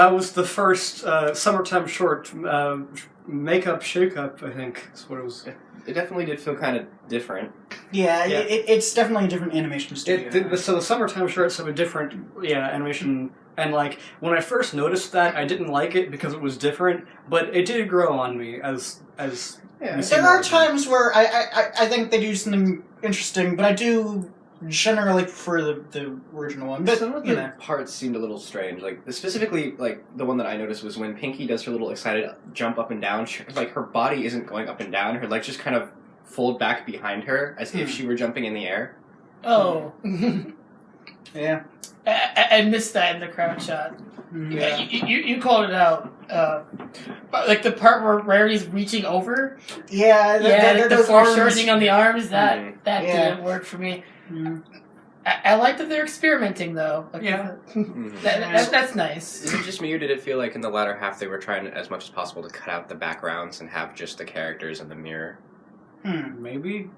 that was the first summertime short makeup shake-up, I think is what it was. It definitely did feel kind of different. Yeah, it's definitely a different animation studio. So the summertime shorts have a different animation, and like when I first noticed that, I didn't like it because it was different, but it did grow on me as there are times where I think they do something interesting, but I do generally prefer the original one. But some of the parts seemed a little strange. Like specifically, like the one that I noticed was when Pinky does her little excited jump up and down. Like her body isn't going up and down. Her legs just kind of fold back behind her as if she were jumping in the air. Oh. Yeah. I missed that in the crowd shot. Yeah. You called it out. Like the part where Rarity's reaching over. Yeah. The foreshortening on the arms. That didn't work for me. I like that they're experimenting though. Like, that's nice. Is it just me, or did it feel like in the latter half they were trying as much as possible to cut out the backgrounds and have just the characters in the mirror? Maybe.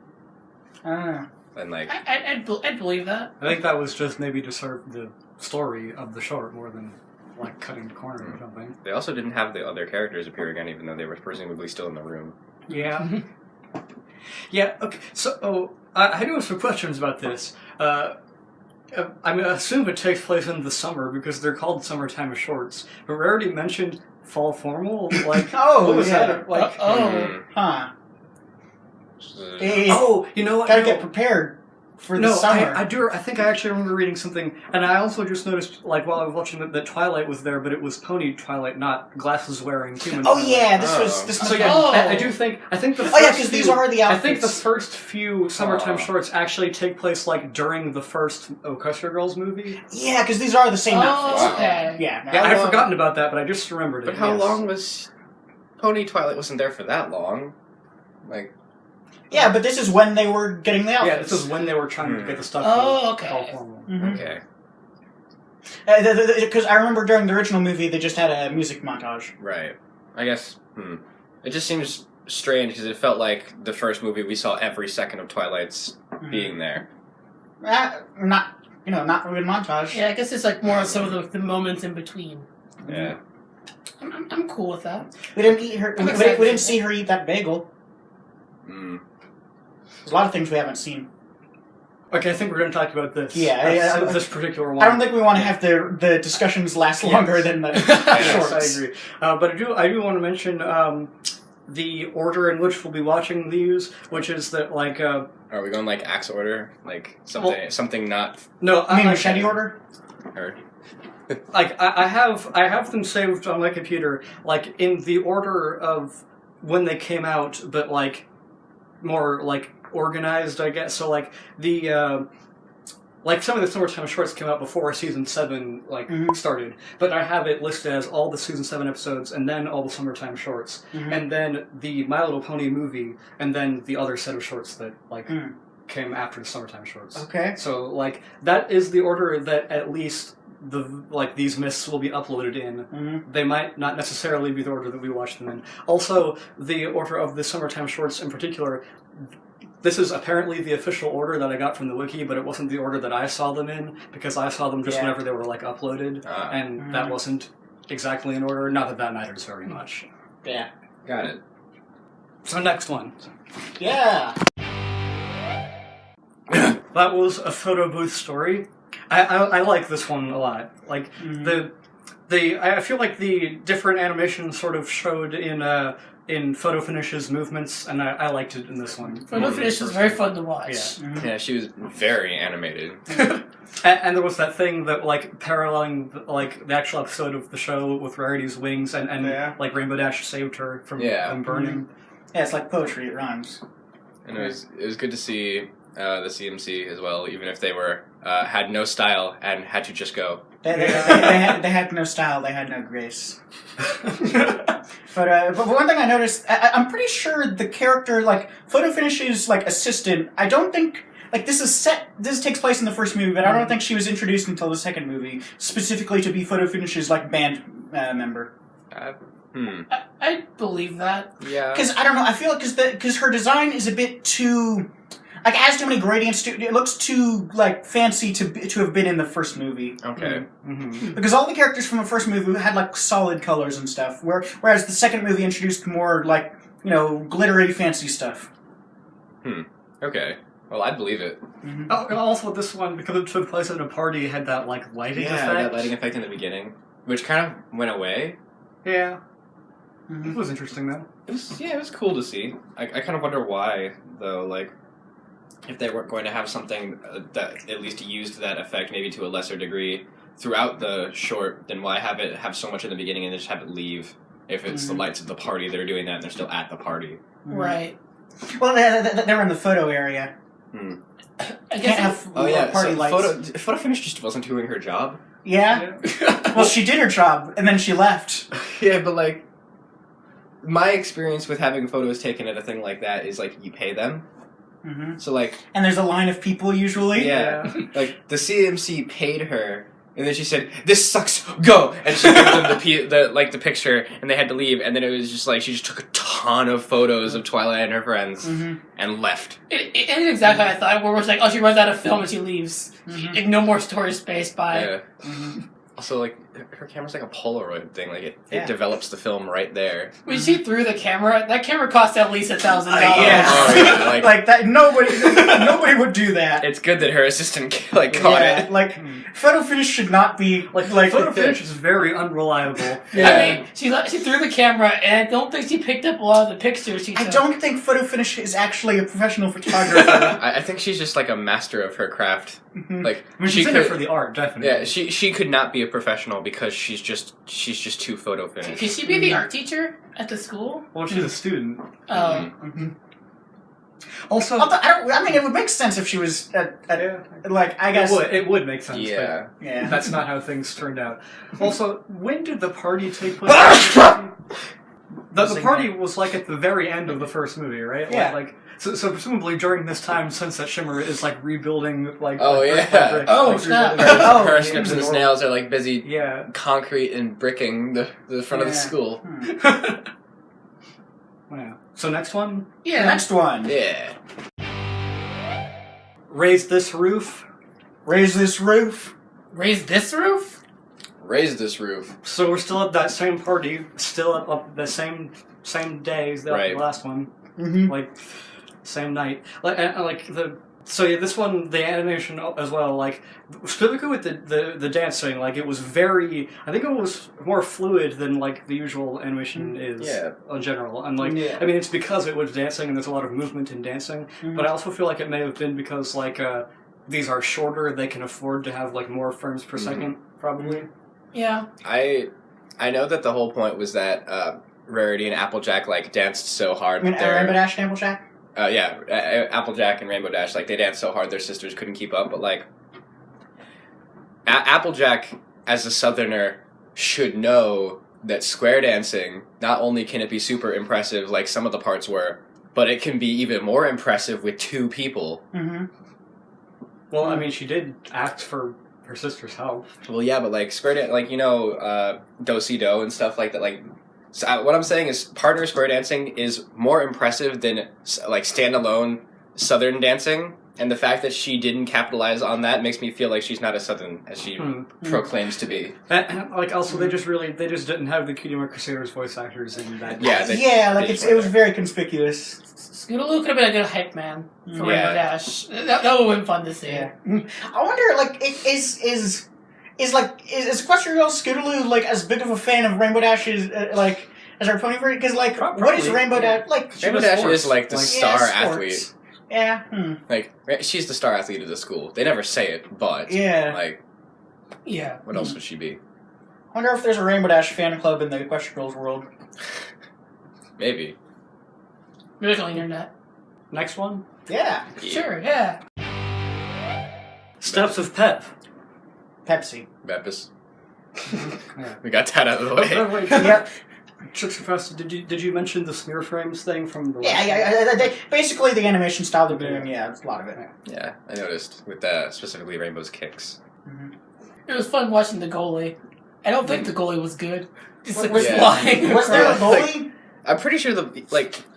I don't know. And like, I'd believe that. I think that was just maybe to serve the story of the short more than like cutting the corner or something. They also didn't have the other characters appear again, even though they were presumably still in the room. Yeah. Yeah. Okay. So, I do have some questions about this. I assume it takes place in the summer because they're called summertime shorts. But Rarity mentioned fall formal. Like, what was that? Like, huh. You know what? Gotta get prepared for the summer. I think I actually remember reading something, and I also just noticed, like, while I was watching that Twilight was there, but it was pony Twilight, not glasses-wearing human. Oh yeah, this was. So yeah, I think the first because these are the outfits. I think the first few summertime shorts actually take place like during the first Orchestra Girls movie. Yeah, because these are the same outfits. Okay. Yeah, I'd forgotten about that, but I just remembered it. But how long was Pony Twilight? Wasn't there for that long? Like. Yeah, but this is when they were getting the outfits. Yeah, this is when they were trying to get the stuff. Okay. Okay. Because I remember during the original movie, they just had a music montage. Right. I guess. It just seems strange because it felt like the first movie we saw every second of Twilight's being there. Not a good montage. Yeah, I guess it's like more some of the moments in between. Yeah. I'm cool with that. We didn't eat her. We didn't see her eat that bagel. There's a lot of things we haven't seen. Okay, I think we're going to talk about this. Yeah, this particular one. I don't think we want to have the discussions last longer than the shorts. I agree. But I do want to mention the order in which we'll be watching these, which is that like. Are we going like axe order, like something not? No, I mean machete order. Or... like I have them saved on my computer, like in the order of when they came out, but like more like organized, I guess. So like the like some of the summertime shorts came out before season 7 started, but I have it listed as all the season 7 episodes and then all the summertime shorts, and then the My Little Pony movie, and then the other set of shorts that came after the summertime shorts. Okay. So like that is the order that at least these myths will be uploaded in. They might not necessarily be the order that we watch them in. Also, the order of the summertime shorts in particular, this is apparently the official order that I got from the wiki, but it wasn't the order that I saw them in, because I saw them just whenever they were like uploaded, and that wasn't exactly in order. Not that that matters very much. Yeah. Got it. So next one. Yeah. That was a photo booth story. I like this one a lot. Like I feel like the different animations sort of showed in Photo Finish's movements, and I liked it in this one. Photo Finish was very fun to watch. Yeah, yeah, she was very animated. and there was that thing that like paralleling like the actual episode of the show with Rarity's wings, and like Rainbow Dash saved her from burning. Yeah, it's like poetry. It rhymes. And it was good to see the CMC as well, even if they were had no style and had to just go. They had no style. They had no grace. But one thing I noticed, I'm pretty sure the character, like Photo Finish's like assistant, I don't think this takes place in the first movie, but I don't think she was introduced until the second movie, specifically to be Photo Finish's like band member. I believe that. Yeah. Because I don't know. I feel like because her design is a bit too. like, it has too many gradients. It looks too like fancy to have been in the first movie. Okay. Mm-hmm. Because all the characters from the first movie had like solid colors and stuff, whereas the second movie introduced more like glittery, fancy stuff. Okay. Well, I'd believe it. Mm-hmm. Oh, and also this one, because it took place at a party, had that like lighting effect. Yeah, that lighting effect in the beginning, which kind of went away. Yeah. Mm-hmm. It was interesting though. It was cool to see. I kind of wonder why, though, like, if they weren't going to have something that at least used that effect maybe to a lesser degree throughout the short, then why have so much in the beginning and then just have it leave if it's the lights of the party that are doing that and they're still at the party. Right. Well, they're in the photo area. I Can't guess have party lights. Photo finish just wasn't doing her job. Yeah. Well, she did her job, and then she left. Yeah, but like, my experience with having photos taken at a thing like that is like you pay them. Mm-hmm. So like, and there's a line of people usually. Yeah, like the CMC paid her. And then she said, "This sucks. Go!" And she gave them the picture, and they had to leave. And then it was just like she just took a ton of photos of Twilight and her friends and left. It is exactly how I thought. Where it's like, oh, she runs out of film and she leaves. Like, no more storage space. Bye. Yeah. Also, like her camera's like a Polaroid thing. Like it develops the film right there. When she threw the camera, that camera cost at least $1,000. Yeah. Oh, yeah, like that. Nobody would do that. It's good that her assistant caught it. Like photo finish should not be like photo finish is very unreliable. Yeah. I mean, she threw the camera, and I don't think she picked up a lot of the pictures she took. I don't think photo finish is actually a professional photographer. I think she's just like a master of her craft. Like I mean, she's in it for the art, definitely. Yeah, she could not be a professional because she's just too photo finished. Could she be the art teacher at the school? Well, she's a student. Oh. Also, I mean, it would make sense if she was like, I guess it would make sense. Yeah. Yeah. That's not how things turned out. Also, when did the party take place? The party was like at the very end of the first movie, right? Yeah. Like so presumably during this time, Sunset Shimmer is like rebuilding like. Oh, like, yeah. brick by brick, Oh, like, snap. rebuilding Oh, her yeah. snips and snails are like busy Yeah. concrete and bricking the front of the school. Wow. So next one, Yeah. Next one. Yeah. raise this roof. Raise this roof. Raise this roof? Raise this roof. So we're still at that same party, still at the same day as the last one. Mm-hmm. Like same night, this one, the animation as well, like specifically with the dancing, like it was very, I think it was more fluid than like the usual animation is in general, and like I mean it's because it was dancing and there's a lot of movement in dancing, but I also feel like it may have been because like these are shorter, they can afford to have like more frames per second probably. Yeah. I know that the whole point was that Rarity and Applejack like danced so hard. I mean, Rainbow Dash and Applejack? Applejack and Rainbow Dash, like they danced so hard their sisters couldn't keep up, but like Applejack as a southerner should know that square dancing, not only can it be super impressive like some of the parts were, but it can be even more impressive with two people. Mm-hmm. Well, I mean she did act for her sister's help. Well, yeah, but like square dance, like do-si-do and stuff like that. Like, what I'm saying is, partner square dancing is more impressive than like standalone Southern dancing, and the fact that she didn't capitalize on that makes me feel like she's not as Southern as she proclaims to be. And like also, they just didn't have the Cutie Mark Crusaders voice actors in that. It was very conspicuous. Scootaloo could have been a good hype man for Rainbow Dash. That would have been fun to see. Yeah. I wonder, like, is Equestrial Scootaloo like as big of a fan of Rainbow Dash as our pony version? Because like, Probably. what is Rainbow Dash like? Rainbow Dash is like the star sports. athlete. Yeah. Like she's the star athlete of the school. They never say it, but like, what else would she be? I wonder if there's a Rainbow Dash fan club in the Equestrial world. Maybe. Maybe on the internet. Next one, Yeah. Sure, yeah. Steps of Pep. Pepsi. Bepis. We got that out of the way. Yep. Just Professor, did you mention the smear frames thing from the? Basically, the animation style they're doing. Yeah, it's a lot of it. Yeah, I noticed with specifically Rainbow's kicks. It was fun watching the goalie. I don't think the goalie was good. Just like Was flying. Was there a across. goalie? I'm pretty sure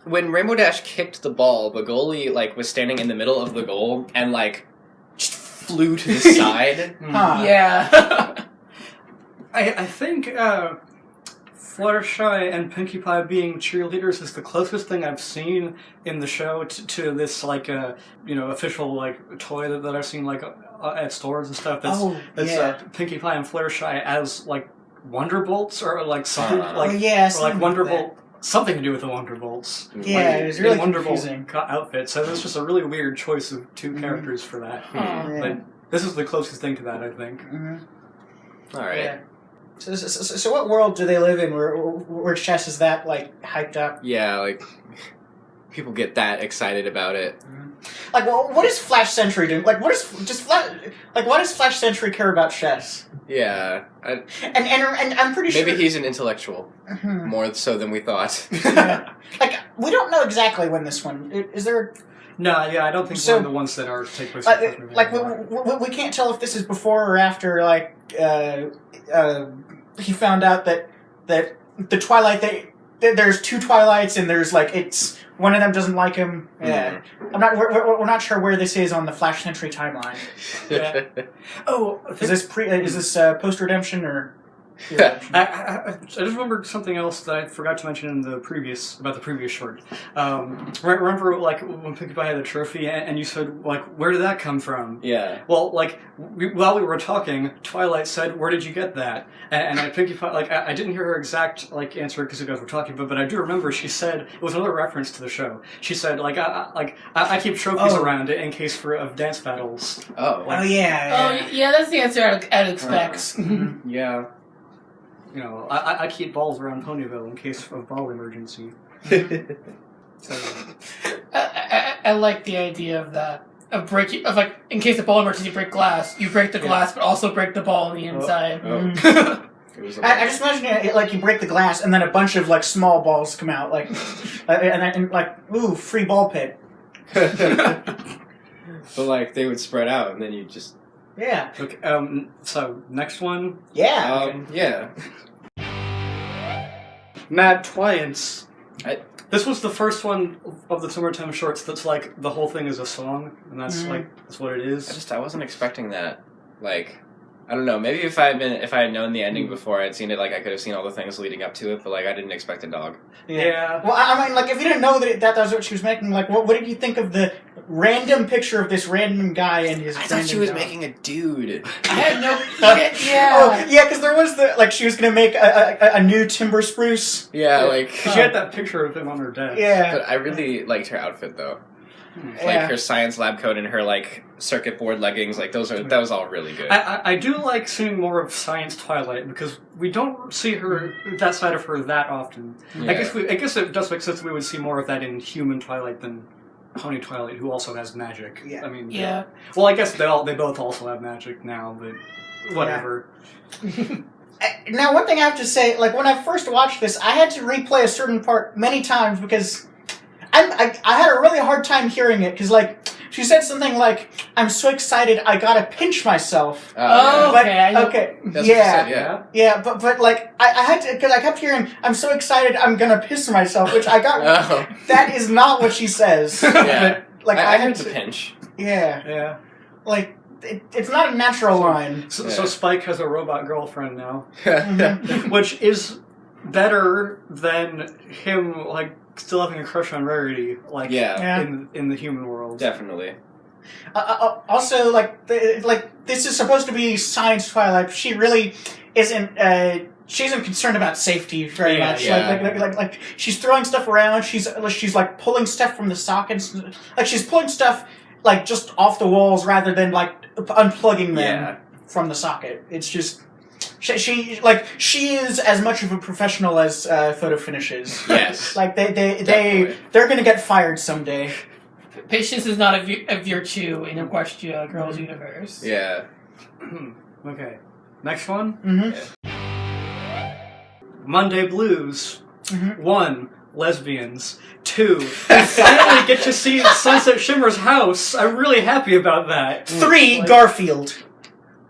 when Rainbow Dash kicked the ball, Bagoli was standing in the middle of the goal and just flew to the side. Huh. Yeah. I think Fluttershy and Pinkie Pie being cheerleaders is the closest thing I've seen in the show to this official toy that I've seen at stores and stuff. That's Pinkie Pie and Fluttershy as Wonderbolts or something Wonderbolt. Something to do with the Wonderbolts. Yeah, it was really Wonderbolt confusing. outfit. So it's just a really weird choice of two characters for that. But this is the closest thing to that, I think. All right. Yeah. So what world do they live in where chess is that hyped up? Yeah, people get that excited about it. What is Flash Sentry doing? Why does Flash Sentry care about chess? Yeah, And I'm pretty sure maybe he's an intellectual more so than we thought. We don't know exactly when this one is there. No, yeah, I don't think one of the ones that take place in the first movie. We can't tell if this is before or after he found out that the Twilight there's two Twilights and there's it's one of them doesn't like him. Yeah, we're not sure where this is on the Flash Sentry timeline. Yeah. Oh, is this post redemption or? I just remembered something else that I forgot to mention in the previous short. Remember, when Pinkie Pie had the trophy, and you said, where did that come from? Yeah. Well, while we were talking, Twilight said, "Where did you get that?" And Pinkie Pie, I didn't hear her exact answer because you guys were talking, but I do remember she said it was another reference to the show. She said, I keep trophies around in case of dance battles. Oh. Yeah, that's the answer I'd expect. Yeah. I keep balls around Ponyville in case of ball emergency. So, I like the idea of that. Of breaking, in case of ball emergency, you break glass. You break the glass, but also break the ball on the inside. I just imagine it you break the glass and then a bunch of small balls come out, ooh, free ball pit. But they would spread out and then you just. Yeah. Okay. So next one. Yeah. Yeah. Mad Twience. This was the first one of the summertime shorts that's the whole thing is a song, and that's that's what it is. I wasn't expecting that. I don't know. Maybe if I had known the ending before I'd seen it, I could have seen all the things leading up to it. But I didn't expect a dog. Yeah. Well, I mean, if you didn't know that was what she was making, what did you think of the random picture of this random guy and his? I thought she was making a dude. I had no. Oh, yeah, because there was she was gonna make a new timber spruce. Yeah, she had that picture of him on her desk. Yeah. But I really liked her outfit though. Her science lab coat and her circuit board leggings, that was all really good. I do like seeing more of Science Twilight because we don't see that side of her that often. Yeah. I guess it does make sense that we would see more of that in Human Twilight than Pony Twilight, who also has magic. Yeah. I mean, yeah. Well, I guess they both also have magic now, but whatever. Yeah. Now, one thing I have to say, when I first watched this, I had to replay a certain part many times because I had a really hard time hearing it because, she said something "I'm so excited, I gotta pinch myself." Okay. Okay. That's what she said, Yeah, but I had to because I kept hearing "I'm so excited, I'm gonna piss myself," which I got. That is not what she says. Yeah. But, I heard the pinch. Yeah. It's not a natural line. So Spike has a robot girlfriend now, which is better than him still having a crush on Rarity, in the human world. Definitely. Also, this is supposed to be Science Twilight. She really isn't. She isn't concerned about safety very much. Yeah. She's throwing stuff around. She's pulling stuff from the sockets. She's pulling stuff just off the walls rather than unplugging them from the socket. It's just. She is as much of a professional as photo finishes. Yes. They're gonna get fired someday. Patience is not a virtue in Equestria Girls Universe. Yeah. Okay. Next one. Mm-hmm. Monday Blues. Mm-hmm. 1. Lesbians. 2. We finally get to see Sunset Shimmer's house. I'm really happy about that. 3. Garfield.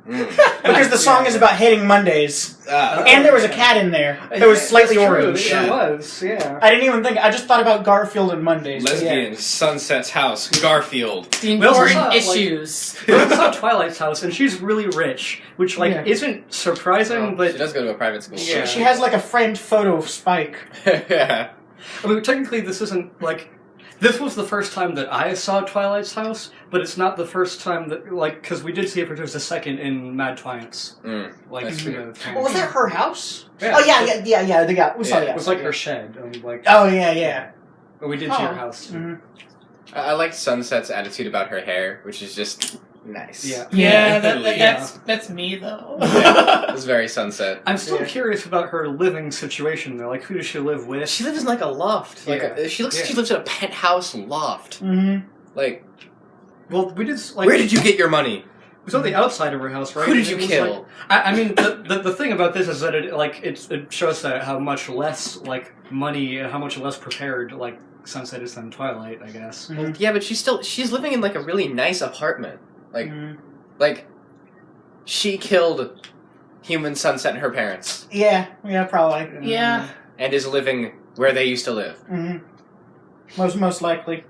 Because the song is about hating Mondays. And there was a cat in there. It was slightly orange. There was, yeah. I didn't even think. I just thought about Garfield and Mondays. Lesbian, Sunset's house, Garfield. The We also important saw, issues. We also saw Twilight's house, and she's really rich, which isn't surprising, but She does go to a private school. Yeah. She has like a framed photo of Spike. Yeah. I mean, technically, this isn't like. This was the first time that I saw Twilight's house, but it's not the first time that, because we did see it for just a second in Mad Twience. That's true. Well, was that her house? Yeah. Oh, yeah. We saw that. It was like her shed. Oh, yeah. But we did see her house. Mm-hmm. I liked Sunset's attitude about her hair, which is just nice. Yeah, that's me though. It was very Sunset. I'm still curious about her living situation though. Like, who does she live with? She lives in like a loft. She looks like she lives in a penthouse loft. Mm-hmm. Well, we did. Where did you get your money? It was on the outside of her house, right? Who did you kill? I mean, the thing about this is that it shows that how much less money, how much less prepared Sunset is than Twilight, I guess. Well, yeah, but she's living in a really nice apartment. She killed human Sunset and her parents. Yeah, probably. Yeah. And is living where they used to live. Mm-hmm. Most likely.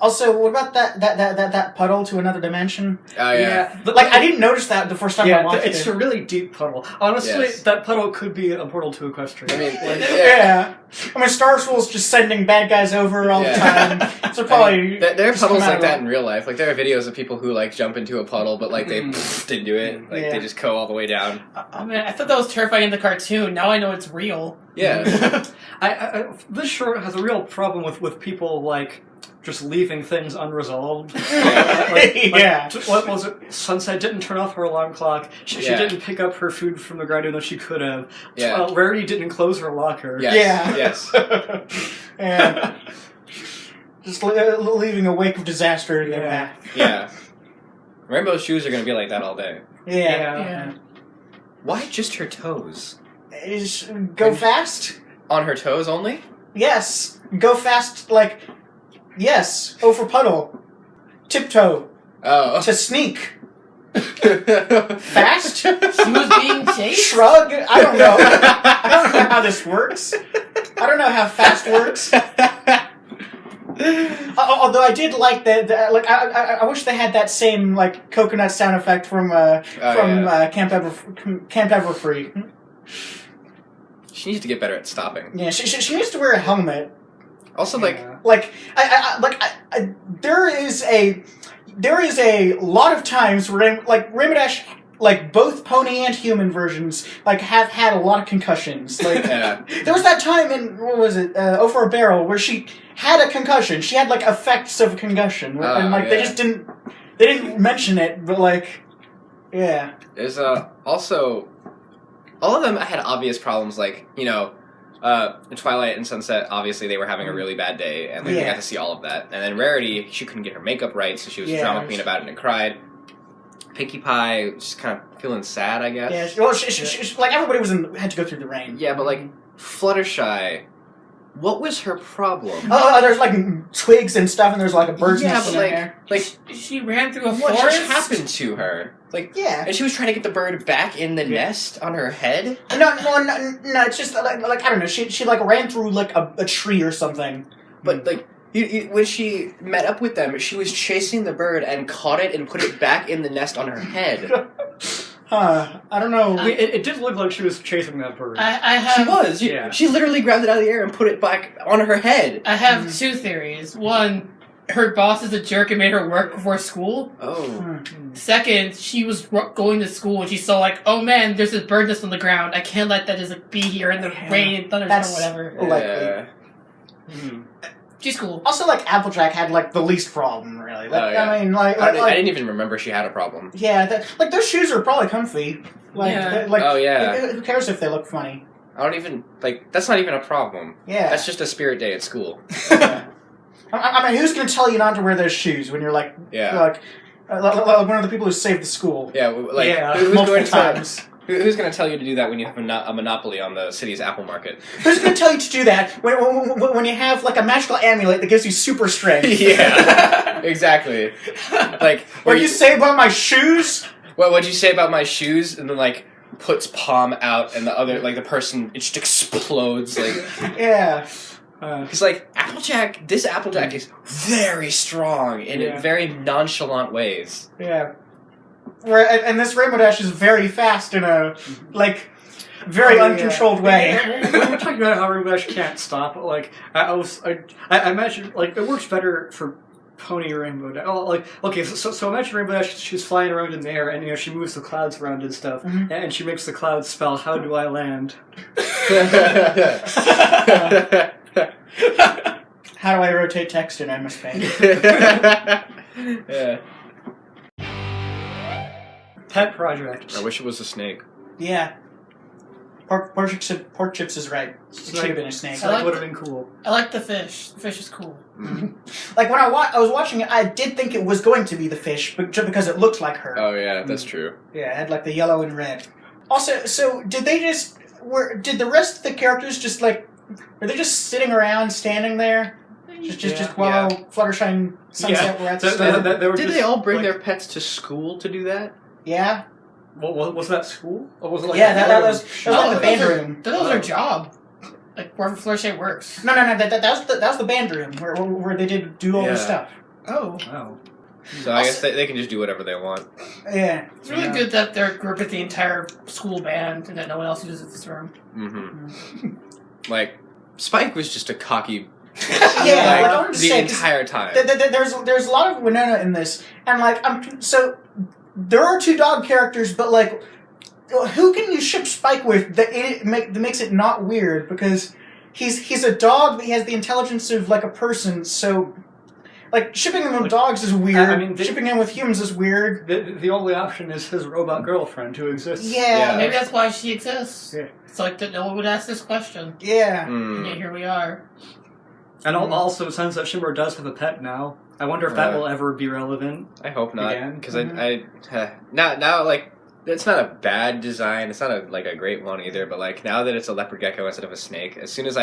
Also, what about that puddle to another dimension? Oh yeah. But, I didn't notice that the first time I watched it. It's a really deep puddle. Honestly, that puddle could be a portal to Equestria. I mean, yeah. I mean, Star School's just sending bad guys over all the time. So probably there are puddles like that in real life. There are videos of people who jump into a puddle, but they didn't do it. They just go all the way down. I mean, I thought that was terrifying in the cartoon. Now I know it's real. Yeah. This short has a real problem with people just leaving things unresolved. What was it? Sunset didn't turn off her alarm clock. She didn't pick up her food from the ground, even though she could have. Yeah. Rarity didn't close her locker. Yes. And just leaving a wake of disaster in their path. Yeah. Rainbow shoes are going to be like that all day. Yeah. Why just her toes? Go fast? On her toes only? Yes. Go fast, yes. O for puddle. Tiptoe. Oh. To sneak. Fast? She was being chased? Shrug? I don't know. I don't know how this works. I don't know how fast works. Although I did like I wish they had that same coconut sound effect from Camp Everfree. She needs to get better at stopping. Yeah, she needs to wear a helmet. Also, there is a lot of times where Rainbow both pony and human versions have had a lot of concussions. There was that time in what was it, O for a Barrel, where she had a concussion. She had effects of a concussion, and they just didn't mention it, but yeah. There's also all of them had obvious problems, Twilight and Sunset, obviously they were having a really bad day, and we got to see all of that. And then Rarity, she couldn't get her makeup right, so she was a drama queen about it and cried. Pinkie Pie, just kind of feeling sad, I guess. Yeah, well, she everybody had to go through the rain. Yeah, but Fluttershy, what was her problem? Oh, there's twigs and stuff, and there's a bird's nest in her hair. She ran through a what forest? just happened to her? And she was trying to get the bird back in the nest on her head? No, it's just, I don't know, she ran through, a tree or something. But, when she met up with them, she was chasing the bird and caught it and put it back in the nest on her head. I don't know. It did look like she was chasing that bird. She was. She literally grabbed it out of the air and put it back on her head. I have two theories. One, her boss is a jerk and made her work before school. Oh. Second, she was going to school and she saw oh man, there's this bird nest on the ground. I can't let that just be here in the rain and thunderstorm or whatever. Likely. She's cool. Also, Applejack had the least problem, really. I mean, I didn't even remember she had a problem. Yeah, those shoes are probably comfy. Who cares if they look funny? I don't even that's not even a problem. Yeah, that's just a spirit day at school. I mean, who's going to tell you not to wear those shoes when you're one of the people who saved the school? Yeah, who's multiple times. Who's going to tell you to do that when you have a monopoly on the city's apple market? Who's going to tell you to do that when you have like a magical amulet that gives you super strength? Yeah, exactly. Like, What'd you say about my shoes? What'd you say about my shoes? And then like puts palm out, and the other like the person it just explodes. Like, yeah. It's like this Applejack is very strong in very nonchalant ways. Yeah. And this Rainbow Dash is very fast in a, like, very uncontrolled way. We were talking about how Rainbow Dash can't stop. Like, I imagine, like, it works better for Pony Rainbow Dash. Oh, like, okay, so imagine Rainbow Dash, she's flying around in the air, and, she moves the clouds around and stuff, and she makes the clouds spell, how do I land? How do I rotate text in MS Paint? Yeah. Pet project. I wish it was a snake. Yeah. Pork Chips is right. It should have been a snake. Snake would have been cool. I like the fish. The fish is cool. Like, when I was watching it, I did think it was going to be the fish, but just because it looked like her. Oh, yeah, that's true. Yeah, it had, like, the yellow and red. Also, so, did the rest of the characters just, like, were they just sitting around, standing there? Just while Fluttershy Sunset were at the store? Did they all bring their pets to school to do that? Yeah. Was that school? Or was it like that was like the band room. That was their job. Like, wherever Fluttershy works. No, that was the band room where they did do all this stuff. Oh. So I guess they can just do whatever they want. Yeah. It's really good that they're grouping the entire school band and that no one else uses this room. Mm-hmm. Like, Spike was just a cocky... Yeah, the entire time. There's a lot of Winona in this, and like so there are two dog characters, but like who can you ship Spike with that makes it not weird, because he's a dog but he has the intelligence of like a person, so like shipping him with dogs is weird. I mean, shipping him with humans is weird. The only option is his robot girlfriend who exists. Yeah. Maybe that's why she exists. Yeah. It's like that no one would ask this question. Yeah. And yet here we are. And also, Sunset Shimmer does have a pet now. I wonder if that will ever be relevant. I hope not, because now, like, it's not a bad design. It's not a great one either. But like now that it's a leopard gecko instead of a snake, as soon as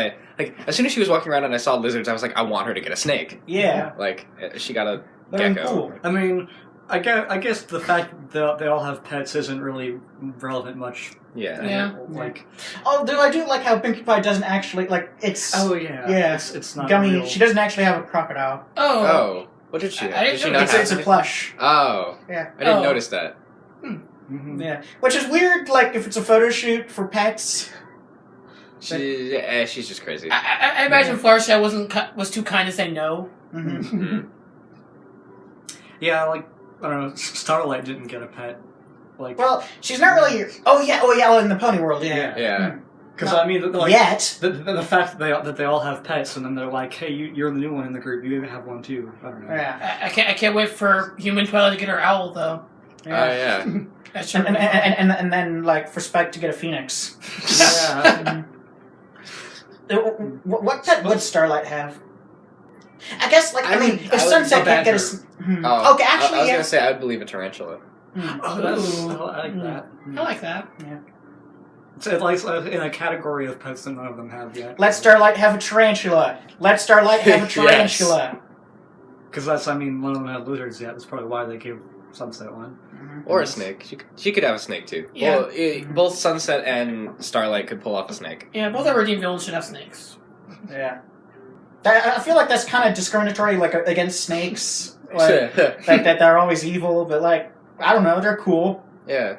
she was walking around and I saw lizards, I was like, I want her to get a snake. Yeah. Like she got a That'd gecko. Cool. I mean, I guess the fact that they all have pets isn't really relevant much. Yeah. Like, although I do like how Pinkie Pie doesn't actually like it's. Oh yeah. Yeah. It's not Gummy. real. She doesn't actually have a crocodile. Oh. What did she have? I didn't Did she know. not have It's a anything? plush. Oh. Yeah. I didn't notice that. Mm-hmm. Yeah. Which is weird. Like if it's a photo shoot for pets. She's just crazy. I imagine Fluttershy was too kind to say no. Mm-hmm. Yeah, like I don't know. Starlight didn't get a pet. Like, well, she's not really. Oh yeah, in the Pony World, yeah. Yeah. Because I mean, like, yet the fact that they all have pets, and then they're like, "Hey, you're the new one in the group. You even have one too." I don't know. Yeah. I can't wait for Human Twilight to get her owl though. Yeah. That's sure and then like for Spike to get a phoenix. Yeah. What pet would Starlight have? I guess like I mean if Sunset can't get a. Oh, okay, actually, I was gonna say I would believe a tarantula. Oh, I like that. I like that. Yeah. It's like in a category of pets that none of them have yet. Let Starlight have a tarantula. Let Starlight have a tarantula. Because that's, I mean, none of them had lizards yet. That's probably why they gave Sunset one. Or a snake. She could have a snake too. Yeah. Well, both Sunset and Starlight could pull off a snake. Yeah, both our redeemed villains should have snakes. Yeah. I feel like that's kind of discriminatory, like against snakes. Like that they're always evil, but like I don't know, they're cool. Yeah.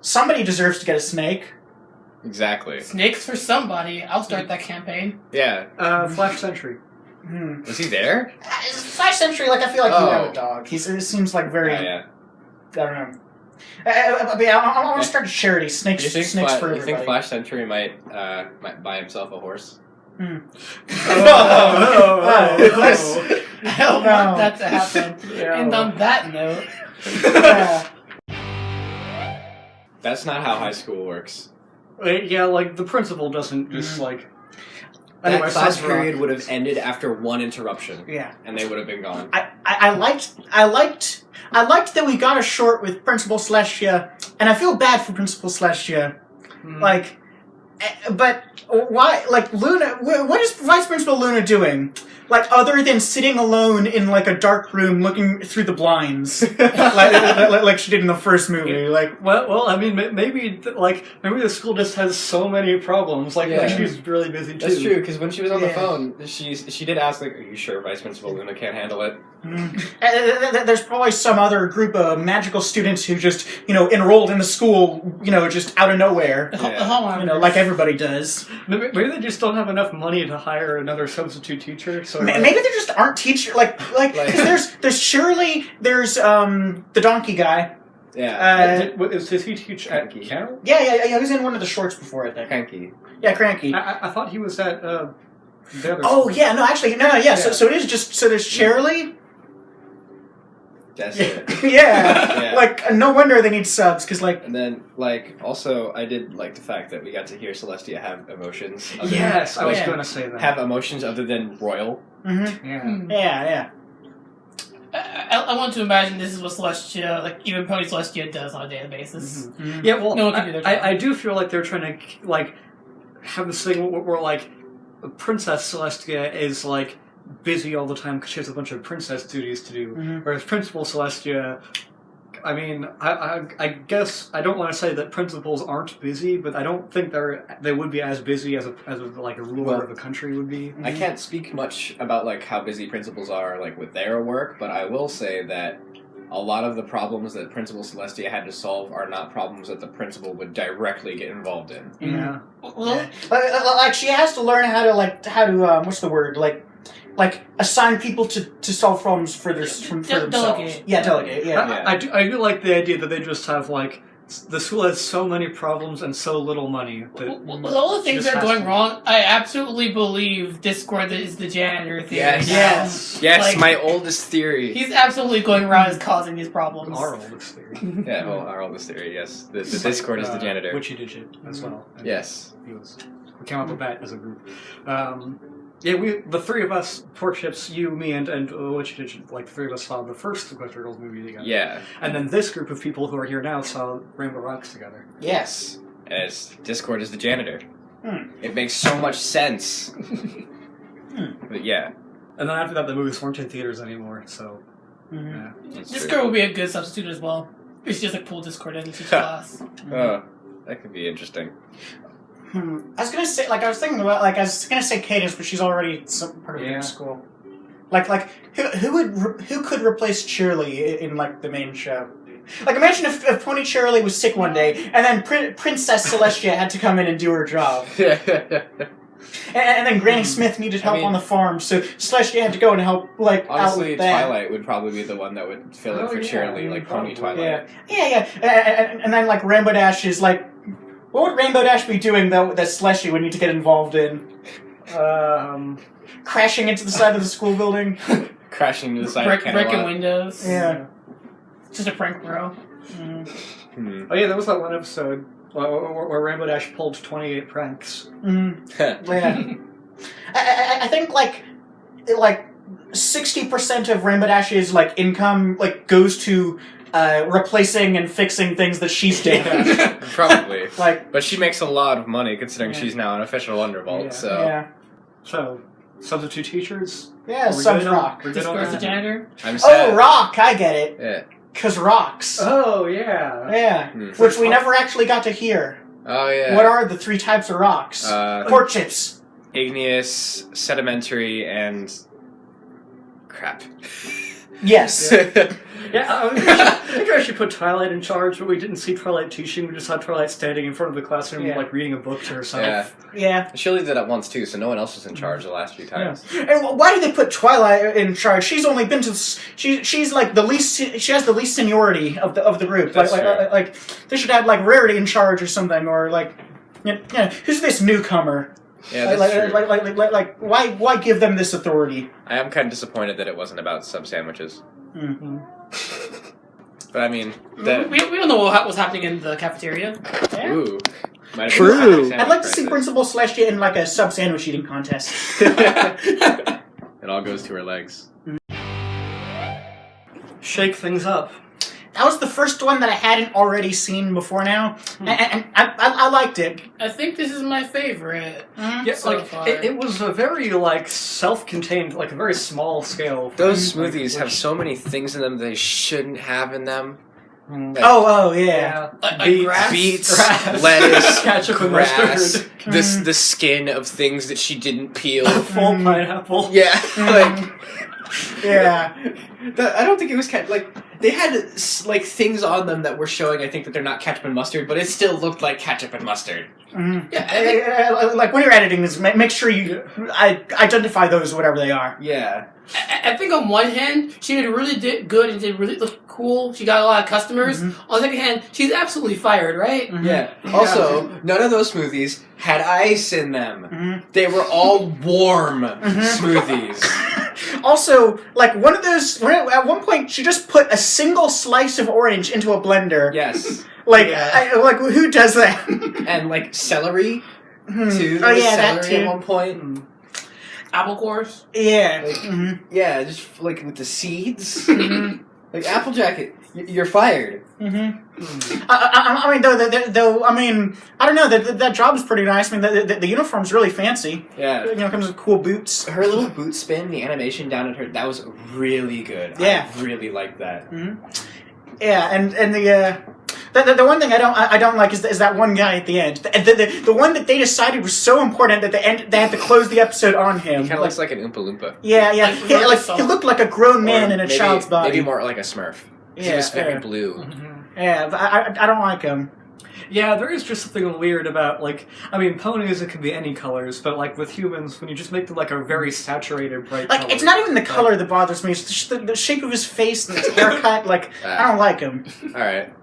Somebody deserves to get a snake. Exactly. Snakes for somebody. I'll start that campaign. Yeah. Flash Sentry. Was he there? Flash Sentry, like I feel like he would have a dog. It seems like very. Yeah. I don't know. I want to start a charity. Snakes for everybody. You think Flash Sentry might buy himself a horse? I don't want that to happen. And on that note, that's not how high school works. Yeah, like the principal doesn't just like. That Anyway, class period would have ended after one interruption. Yeah, and they would have been gone. I liked I liked that we got a short with Principal Celestia, and I feel bad for Principal Celestia. Like, but why? Like Luna, what is Vice Principal Luna doing? Like, other than sitting alone in, like, a dark room looking through the blinds, like she did in the first movie. Like, well, I mean, maybe the school just has so many problems. Like she's really busy too. That's true, because when she was on the phone, she did ask, like, "Are you sure Vice Principal Luna can't handle it?" There's probably some other group of magical students who just, enrolled in the school, just out of nowhere. Like everybody does. Maybe they just don't have enough money to hire another substitute teacher. So maybe they just aren't teachers. Like, 'cause there's Shirley, there's the donkey guy. Yeah. Does he teach at Canterlot? Yeah. He was in one of the shorts before, I think. Cranky. Yeah, Cranky. I thought he was at the other. Oh yeah, no, actually, no, yeah. So it is just there's Shirley. That's it. Yeah. Like, no wonder they need subs, because, like... And then, like, also, I did like the fact that we got to hear Celestia have emotions. Yes, I was going to say that. Have emotions other than royal. Mm-hmm. Yeah. I want to imagine this is what Celestia, like, even Pony Celestia does on a daily basis. Mm-hmm. Yeah, well, no one can do their job. I do feel like they're trying to, like, have this thing where, like, Princess Celestia is, like, busy all the time because she has a bunch of princess duties to do, whereas Principal Celestia, I mean, I guess I don't want to say that principals aren't busy, but I don't think they would be as busy as a ruler of a country would be. I can't speak much about like how busy principals are like with their work, but I will say that a lot of the problems that Principal Celestia had to solve are not problems that the principal would directly get involved in. Yeah. Well, like she has to learn how to what's the word, like assign people to solve problems for themselves. Delegate. Yeah, delegate. Yeah. I do like the idea that they just have like the school has so many problems and so little money. With all the things that are going wrong, I absolutely believe Discord is the janitor theory. Yes, like, my oldest theory. He's absolutely going around as causing these problems. Our oldest theory. Yeah, well, our oldest theory. Yes, the Discord is the janitor. Which he did shit as well. And yes, we came up with that as a group. Yeah, the three of us, Pork Chips, you, me, and what you did, like the three of us saw the first Ghost Turtles movie together. Yeah. And then this group of people who are here now saw Rainbow Rocks together. Yes. As Discord is the janitor. It makes so much sense. But yeah. And then after that, the movies weren't in theaters anymore, so... Yeah. Discord would be a good substitute as well. It's just like pull Discord in and teach class. Oh, that could be interesting. I was gonna say, I was gonna say Cadence, but she's already part of the school. Who could replace Shirley in like the main show? Like, imagine if Pony Shirley was sick one day, and then Princess Celestia had to come in and do her job. And then Granny Smith needed help on the farm, so Celestia had to go and help, like, honestly, out with that. Twilight would probably be the one that would fill in for Shirley, like Pony Twilight. Yeah. And then, like, Rainbow Dash is, like, what would Rainbow Dash be doing that Celestia would need to get involved in? Crashing into the side of the school building? Crashing into the side of Canterlot. Breaking windows. Yeah. Just a prank, bro. Oh yeah, there was that one episode where Rainbow Dash pulled 28 pranks. Yeah. I think, like 60% of Rainbow Dash's, like, income, like, goes to replacing and fixing things that she's doing. Probably. But she makes a lot of money considering she's now an official Undervault, so... Yeah. So, substitute teachers? Yeah, subs rock. Discord's the janitor? I'm sad. Oh, rock! I get it. Yeah. 'Cause rocks. Oh, yeah. Yeah. Which we never actually got to hear. Oh, yeah. What are the 3 types of rocks? Pork chips. Igneous, sedimentary, and... crap. Yes. Yeah, I think I should put Twilight in charge, but we didn't see Twilight teaching. We just saw Twilight standing in front of the classroom, like, reading a book to herself. Yeah. Shirley did that once, too, so no one else was in charge the last few times. Yeah. And why did they put Twilight in charge? She's only been to... She's, like, the least... She has the least seniority of the group. That's like, they should have, like, Rarity in charge or something, or, like... who's this newcomer? Yeah, that's true. Like, why give them this authority? I am kind of disappointed that it wasn't about sub sandwiches. But I mean, we don't know what was happening in the cafeteria. Yeah. Ooh, True. I'd like to see Principal Celestia in like a sub sandwich eating contest. It all goes to her legs. shake things up. That was the first one that I hadn't already seen before now, and I liked it. I think this is my favorite. Yeah, So like far. it was a very self-contained, like a very small scale. Those smoothies have so many things in them they shouldn't have in them. Like, Oh yeah. Like grass? beets, grass, lettuce, ketchup and grass, mustard, the skin of things that she didn't peel. full pineapple. Yeah, like Yeah. I don't think it was like they had like things on them that were showing. I think that they're not ketchup and mustard, but it still looked like ketchup and mustard. Yeah, Like when you're editing this, make sure you identify those whatever they are. Yeah. I think on one hand, she did really good and did really look cool. She got a lot of customers. On the second hand, she's absolutely fired, right? Yeah. Also, none of those smoothies had ice in them. They were all warm smoothies. Also, like one of those, at one point, she just put a single slice of orange into a blender. Yes. Like, Yeah. like who does that? And like celery too. Oh yeah, celery that too. at one point. Apple cores. Yeah. Like, yeah, just like with the seeds. Like Applejack, you're fired. I mean, though, I mean, I don't know. That job is pretty nice. I mean, the uniform's really fancy. Yeah. You know, it comes with cool boots. Her little boot spin, the animation down at her, that was really good. Yeah. I really liked that. Yeah, and the one thing I don't like is that one guy at the end. The one that they decided was so important that they had to close the episode on him. He kind of looks like an Oompa Loompa. Yeah. Like He looked like a grown man Or in a maybe- child's body. Maybe more like a Smurf. He Yeah, was very yeah. blue. Yeah, but I don't like him. Yeah, there is just something weird about, like, I mean, ponies, it can be any colors, but, like, with humans, when you just make them, like, a very saturated, bright Like, color. it's not even the color that bothers me. It's the shape of his face and his haircut. Like, I don't like him. Alright.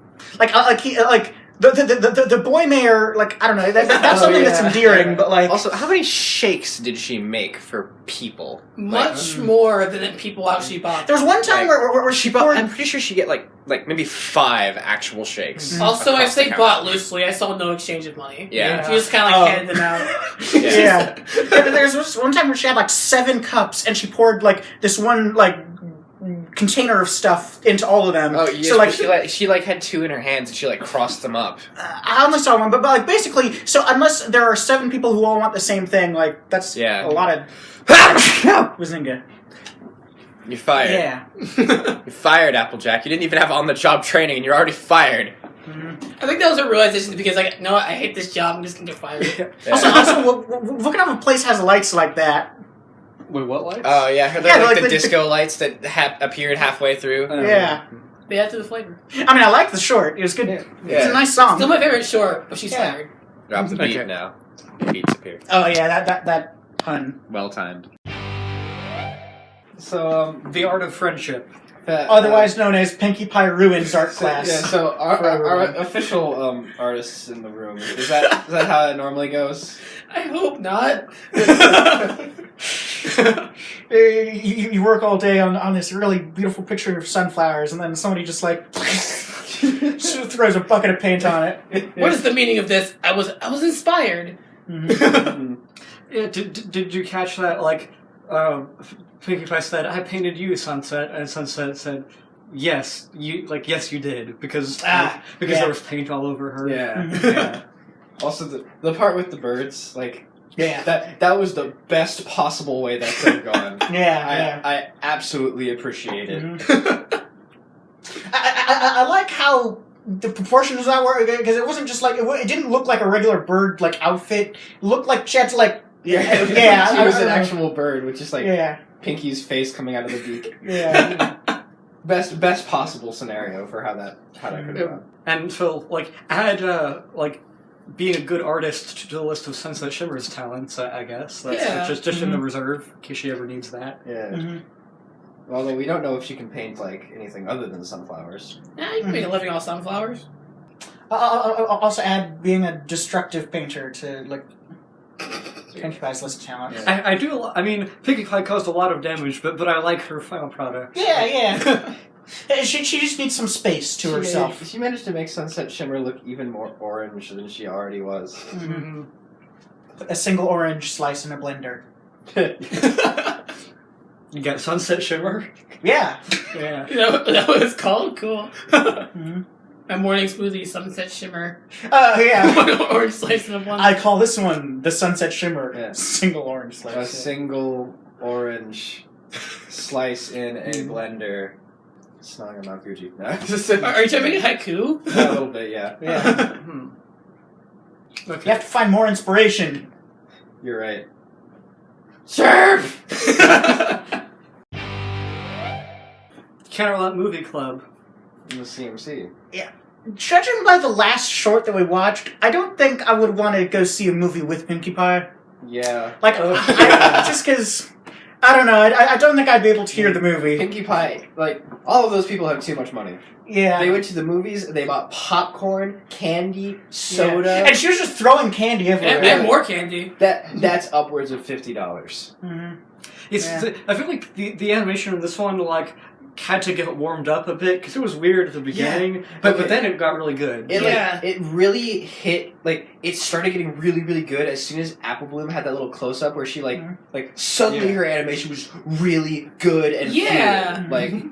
The boy mayor, like, I don't know. That's something that's endearing, but, like... Also, how many shakes did she make for people? Much more than people actually bought. There was one time where she poured... I'm pretty sure she get like maybe 5 actual shakes. Also, I across the say counter. bought loosely. I saw no exchange of money. Yeah. She just kind of like handed them out. Yeah. There's this one time where she had, like, 7 cups, and she poured, like, this one, like, container of stuff into all of them. Oh, yes, so, like, she had 2 in her hands and she like crossed them up. I only saw one, but like basically, so unless there are 7 people who all want the same thing, like that's a lot of Bazinga. You're fired. Yeah. You're fired, Applejack. You didn't even have on-the-job training and you're already fired. I think that was a realization because, like, no, I hate this job. I'm just gonna get fired. Yeah. Also, what kind of a place has lights like that? Wait, what lights? Oh yeah, they're Yeah, like like the the- disco lights that appeared halfway through. Yeah. They add to the flavor. I mean, I like the short. It was good. It's a nice song. Still my favorite short, but she's Yeah. fired. Drop the beat Okay. now. Beats appear. Oh yeah, that pun. Well timed. So, the art of friendship. Otherwise known as Pinkie Pie Ruins art class. Yeah, so our everyone. official artists in the room, is that how it normally goes? I hope not. You work all day on this really beautiful picture of sunflowers, and then somebody just like just throws a bucket of paint on it. What is the meaning of this? I was inspired. Yeah, did you catch that? Like, Pinkie Pie said, "I painted you, Sunset," and Sunset said, "Yes, you did," because yeah. there was paint all over her. Yeah. Also, the part with the birds, like, Yeah. that was the best possible way that could have gone. Yeah. I absolutely appreciate it. I like how the proportions of that were, because it wasn't just like it didn't look like a regular bird like outfit. It looked like she had to like She was an actual bird with just like Pinkie's face coming out of the beak. Yeah. Best possible scenario for how that could have gone. And so, like, add being a good artist to the list of Sunset Shimmer's talents, I guess. That's just in the reserve, in case she ever needs that. Yeah. Although we don't know if she can paint like anything other than sunflowers. Yeah, you can make a living off sunflowers. I'll also add being a destructive painter to like Pinkie Pie's list of talents. Yeah. I do. I mean, Pinkie Pie caused a lot of damage, but I like her final product. Yeah. She just needs some space to herself. She managed to make Sunset Shimmer look even more orange than she already was. Mm-hmm. A single orange slice in a blender. You got Sunset Shimmer. Yeah. Yeah. That was called? Cool. Mhm. My morning smoothie, Sunset Shimmer. Yeah. One orange slice and one. I call this one the Sunset Shimmer. Yeah. Single orange slice. A single orange slice in a blender. Snong on Mount Fuji. No, just Are you trying to make a haiku? a little bit, yeah. Yeah. Okay. You have to find more inspiration. You're right. Surf! Canterlot Movie Club. In the CMC. Judging by the last short that we watched, I don't think I would want to go see a movie with Pinkie Pie. Yeah. Like, just because, I don't know, I don't think I'd be able to hear the movie. Pinkie Pie, like, all of those people have too much money. Yeah. They went to the movies, they bought popcorn, candy, soda. Yeah. And she was just throwing candy everywhere. And more candy. That's upwards of $50. Mm-hmm. I feel like the animation in this one, like, had to get warmed up a bit, because it was weird at the beginning, but then it got really good. It really hit, like, it started getting really, really good as soon as Apple Bloom had that little close-up where she, like, suddenly her animation was really good and fluid. Like,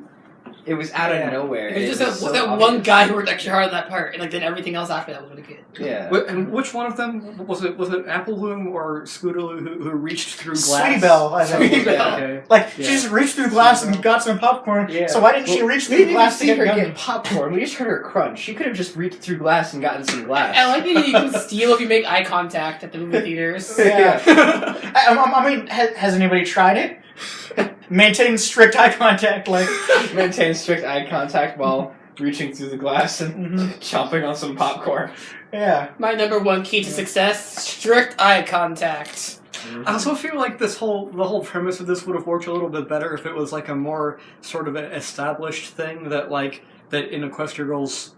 it was out of nowhere. It was just that one guy who worked extra hard on that part, and like then everything else after that was really good. Yeah. And which one of them was it? Was it Apple Bloom or Scootaloo who reached through glass? Sweetie Belle, I think. Sweetie Belle. Okay. Like, she just reached through glass and got some popcorn, so why didn't she reach We through didn't glass to even see get her gum? get popcorn. We just heard her crunch. She could have just reached through glass and gotten some glass. I like that you can steal if you make eye contact at the movie theaters. Yeah. I mean, has anybody tried it? Maintain strict eye contact, like... Maintain strict eye contact while reaching through the glass and chomping on some popcorn. Yeah. My number one key to success: strict eye contact. I also feel like the whole premise of this would have worked a little bit better if it was like a more sort of established thing that in Equestria Girls,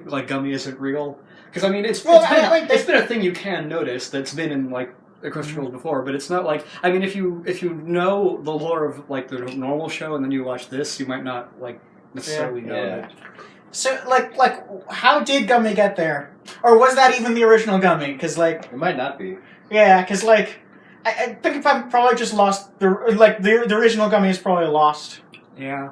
like gummy isn't real. Because I mean, it's been a thing you can notice that's been in like Equestria Girls before, but it's not like, I mean, if you know the lore of like the normal show and then you watch this, you might not like necessarily know that. So, like, how did Gummy get there? Or was that even the original Gummy? Because, like... It might not be. Yeah, because, like, I think if I'm probably just lost... The original Gummy is probably lost. Yeah.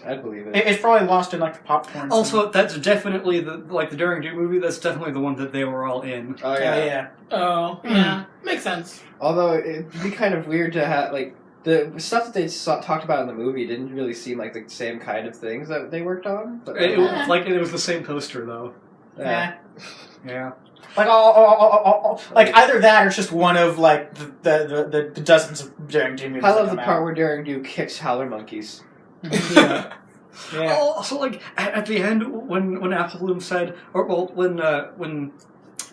I'd believe it. It's probably lost in, like, the popcorn. Also, that's definitely the Daring Do movie, that's definitely the one that they were all in. Oh, yeah. Oh, yeah. Makes sense. Although, it'd be kind of weird to have, like, the stuff that they talked about in the movie didn't really seem like the same kind of things that they worked on. But, It was the same poster, though. Yeah. Yeah. Like, like, either that or it's just one of, like, the dozens of Daring Do movies. I love the part where Daring Do kicks howler monkeys. Yeah. Yeah. Also, like, at the end, when Apple Bloom said,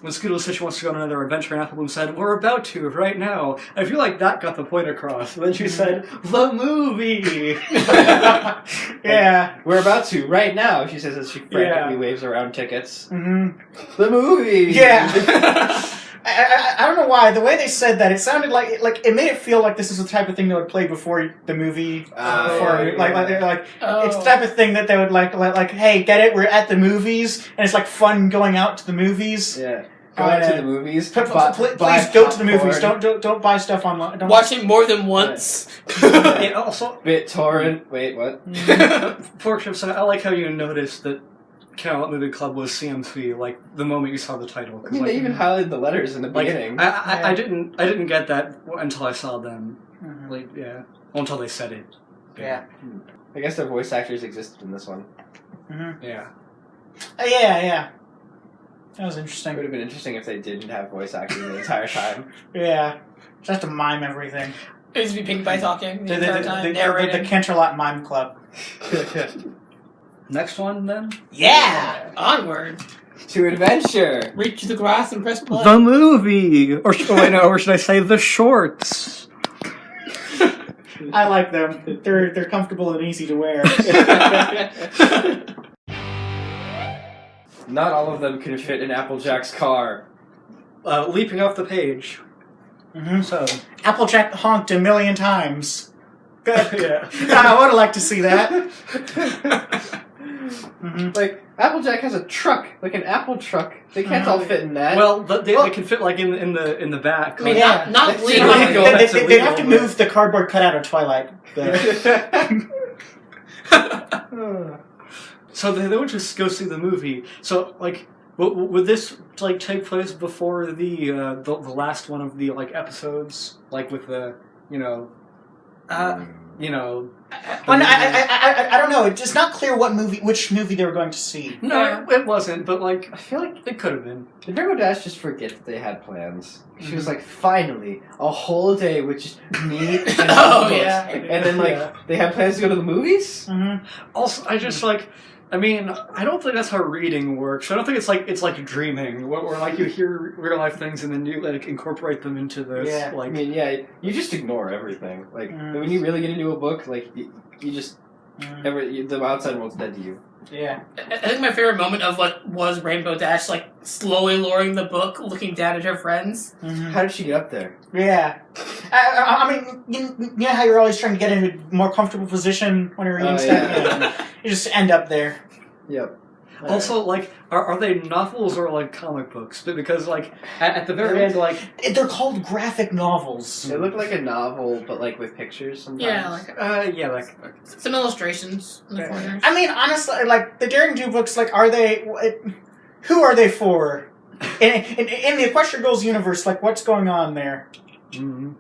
when Scootaloo said she wants to go on another adventure, and Apple Bloom said, "We're about to, right now." I feel like that got the point across. And then she said, "The movie!" Yeah. We're about to, right now, she says as she frantically waves around tickets. Mm-hmm. The movie! Yeah. I don't know why. The way they said that, it sounded like it made it feel like this is the type of thing that would play before the movie. It's the type of thing that they would like. Hey, get it? We're at the movies, and it's like fun going out to the movies. Yeah, go out to the movies. Please go to the movies. Don't buy stuff online. Watch it more than once. Yeah, also, BitTorrent. Wait, what? Porkships, I like how you noticed that Canterlot Movie Club was CMC, like, the moment you saw the title. I mean, they even highlighted the letters in the beginning. I didn't get that until I saw them. Like, until they said it. Yeah. I guess the voice actors existed in this one. Mm-hmm. Yeah. Yeah. That was interesting. It would have been interesting if they didn't have voice acting the entire time. Yeah. Just have to mime everything. It used to be Pinkie Pie talking the entire time, The narrating. Canterlot Mime Club. Next one, then? Yeah! Onward. To adventure! Reach the grass and press play. The movie! Or should I say the shorts? I like them. They're comfortable and easy to wear. Not all of them can fit in Applejack's car. Leaping off the page. Mm-hmm. So, Applejack honked a million times. Good. yeah. I would like to see that. Mm-hmm. Like, Applejack has a truck, like an apple truck. They can't all fit in that. Well, they can fit like in the back. I mean, like, not That's legal. illegal. They have to move the cardboard cutout of Twilight. So they would just go see the movie. So like, would this like take place before the last one of the like episodes, like with the Well, I don't know. It's not clear which movie they were going to see. No, it wasn't. But like, I feel like it could have been. did Rainbow Dash just forget that they had plans? She was like, finally, a whole day with just me and Oh, books. yeah. And then like they had plans to go to the movies. Mm-hmm. Also, I just like. I mean, I don't think that's how reading works. I don't think it's like dreaming, where like you hear real life things and then you like incorporate them into this. Yeah. Like, I mean, you just ignore everything. Like when you really get into a book, like you just the outside world's dead to you. Yeah. I think my favorite moment of what was Rainbow Dash, like, slowly lowering the book, looking down at her friends. Mm-hmm. How did she get up there? Yeah. I mean, you know how you're always trying to get into a more comfortable position when you're reading stuff? Yeah. You just end up there. Yep. also, like, are they novels or like comic books? Because like at the very end, like They're called graphic novels. They look like a novel, but like with pictures sometimes. Yeah, like some illustrations in the corners. I mean, honestly, like, the Daring Do books, like, are they... Who are they for? In the Equestria Girls universe, like, what's going on there? Mm-hmm.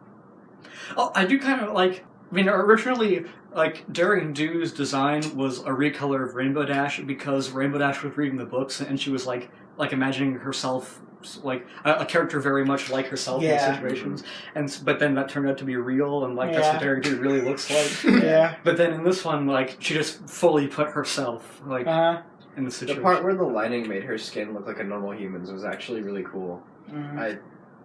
Oh, I do kind of like. I mean, originally, like, Daring Do's design was a recolor of Rainbow Dash because Rainbow Dash was reading the books and she was like imagining herself like a character very much like herself in situations, but then that turned out to be real and like that's what Daring Do really looks like. Yeah. But then in this one, like, she just fully put herself like in the situation. The part where the lining made her skin look like a normal human's was actually really cool.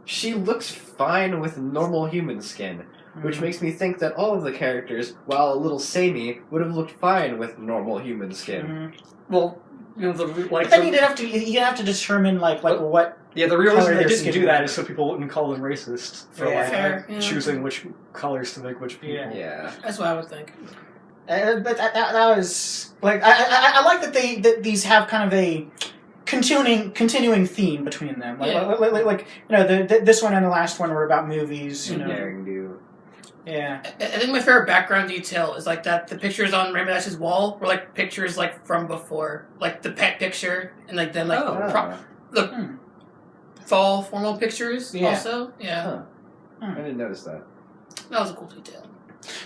She looks fine with normal human skin. Which makes me think that all of the characters, while a little samey, would have looked fine with normal human skin. Well, you know, but then you'd have to determine like what. Yeah, the real reason they didn't skin do that was. is so people wouldn't call them racist for choosing which colors to make which people. Yeah, that's what I would think. But that was like I like that these have kind of a continuing theme between them. Like you know, this one and the last one were about movies. You know, Daring Do. Yeah. I think my favorite background detail is like that the pictures on Rainbow Dash's wall were like pictures like from before, like the pet picture and like then like the fall formal pictures also. Yeah. I didn't notice that. That was a cool detail.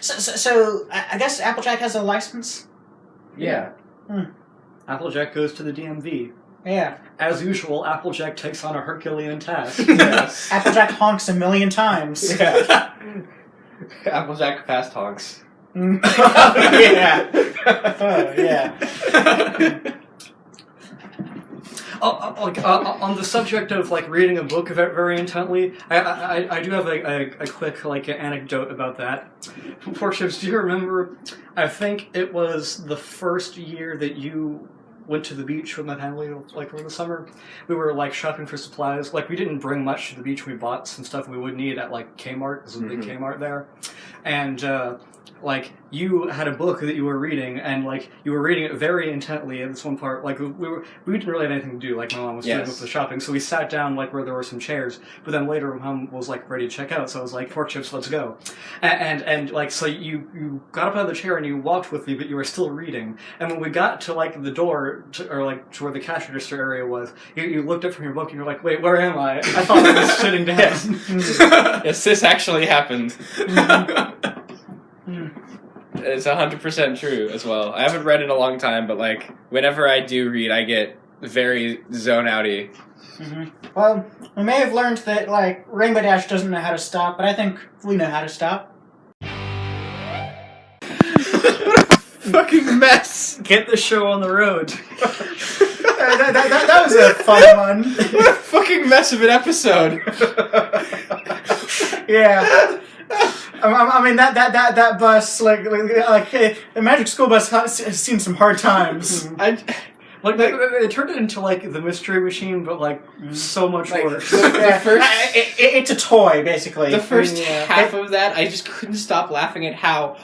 So I guess Applejack has a license. Yeah. Applejack goes to the DMV. Yeah. As usual, Applejack takes on a Herculean task. Yes. Applejack honks a million times. Yeah. Applejack fast honks. Yeah. On the subject of like reading a book very intently, I do have a quick like anecdote about that. Portius, do you remember? I think it was the first year that you went to the beach with my family, like over the summer. We were like shopping for supplies. Like we didn't bring much to the beach. We bought some stuff we would need at like Kmart. There's a big Kmart there, and like you had a book that you were reading, and like you were reading it very intently at this one part. Like we didn't really have anything to do. Like my mom was doing most of the shopping, so we sat down like where there were some chairs. But then later, mom was like ready to check out, so I was like, "Pork chips, let's go." And like so you got up out of the chair and you walked with me, but you were still reading. And when we got to like the door to where the cash register area was, you looked up from your book and you're like, "Wait, where am I? I thought I was sitting down." Yes, this actually happened. It's 100% true as well. I haven't read in a long time, but like whenever I do read, I get very zone-outy. Well, we may have learned that like Rainbow Dash doesn't know how to stop, but I think we know how to stop. Fucking mess! Get the show on the road. That was a fun one. What a fucking mess of an episode! Yeah. I mean that bus like the Magic School Bus has seen some hard times. They turned it into like the Mystery Machine, but like so much worse. The first, it's a toy basically. the first half of that, I just couldn't stop laughing at how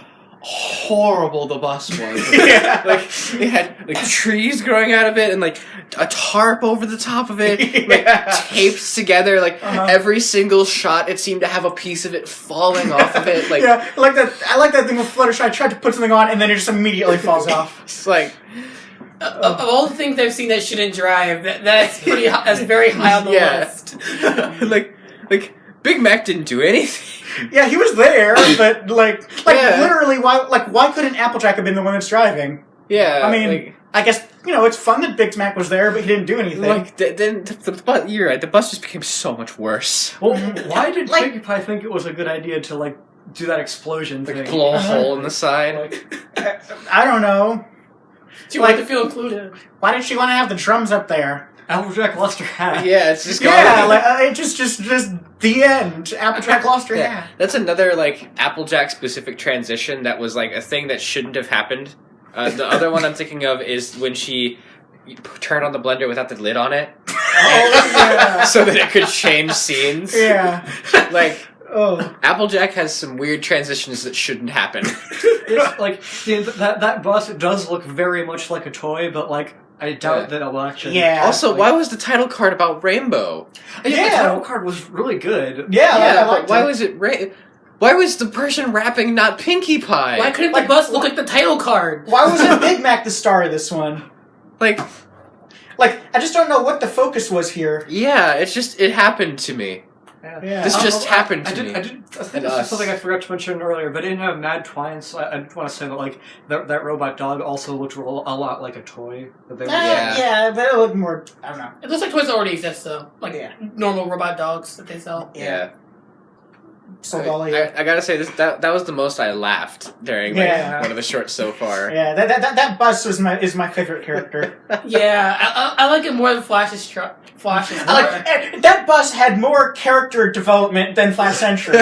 horrible the bus was. Yeah. Like it had like trees growing out of it and like a tarp over the top of it, like taped together. Like every single shot, it seemed to have a piece of it falling off of it. Like yeah, like that. I like that thing with Fluttershy. I tried to put something on, and then it just immediately falls off. it's like Of all the things I've seen that shouldn't drive, that's pretty. That's very high on the list. like Big Mac didn't do anything. Yeah, he was there, but Yeah. literally, why couldn't Applejack have been the one that's driving? Yeah, I mean, like, I guess it's fun that Big Mac was there, but he didn't do anything. like then the bus. You're right. The bus just became so much worse. Well, why did Like- Pinkie Pie think it was a good idea to like do that explosion Like thing? blow a hole in the side. Like, I don't know. Do you want to feel included? Why did she want to have the drums up there? Applejack lost her hat. Yeah, it's just gone. Yeah, it just the end. Applejack lost her Yeah, hat. that's another like Applejack specific transition that was like a thing that shouldn't have happened. The other one I'm thinking of is when she turned on the blender without the lid on it, Oh yeah. so that it could change scenes. Yeah. Like Oh. Applejack has some weird transitions that shouldn't happen. It's like that bus does look very much like a toy, but like I doubt that it'll actually. Yeah. Also, like, why was the title card about rainbow? The Yeah. title card was really good. Yeah. I but liked why it. was it Why was the person rapping not Pinkie Pie? Why couldn't the bus look like the title card? Why wasn't Big Mac the star of this one? Like, I just don't know what the focus was here. yeah, it happened to me. Yeah. This just happened to me. I think And this us. is something I forgot to mention earlier, but in Mad Twience, I want to say that like that robot dog also looked a lot like a toy. That they Yeah, but it looked more. I don't know. It looks like toys already exist though, like Yeah. normal robot dogs that they sell. Yeah. Sold all of you. I gotta say that was the most I laughed during Yeah. one of the shorts so far. Yeah, that bus is my favorite character. Yeah, I like it more than Flash's truck. Flash's. That bus had more character development than Flash Century.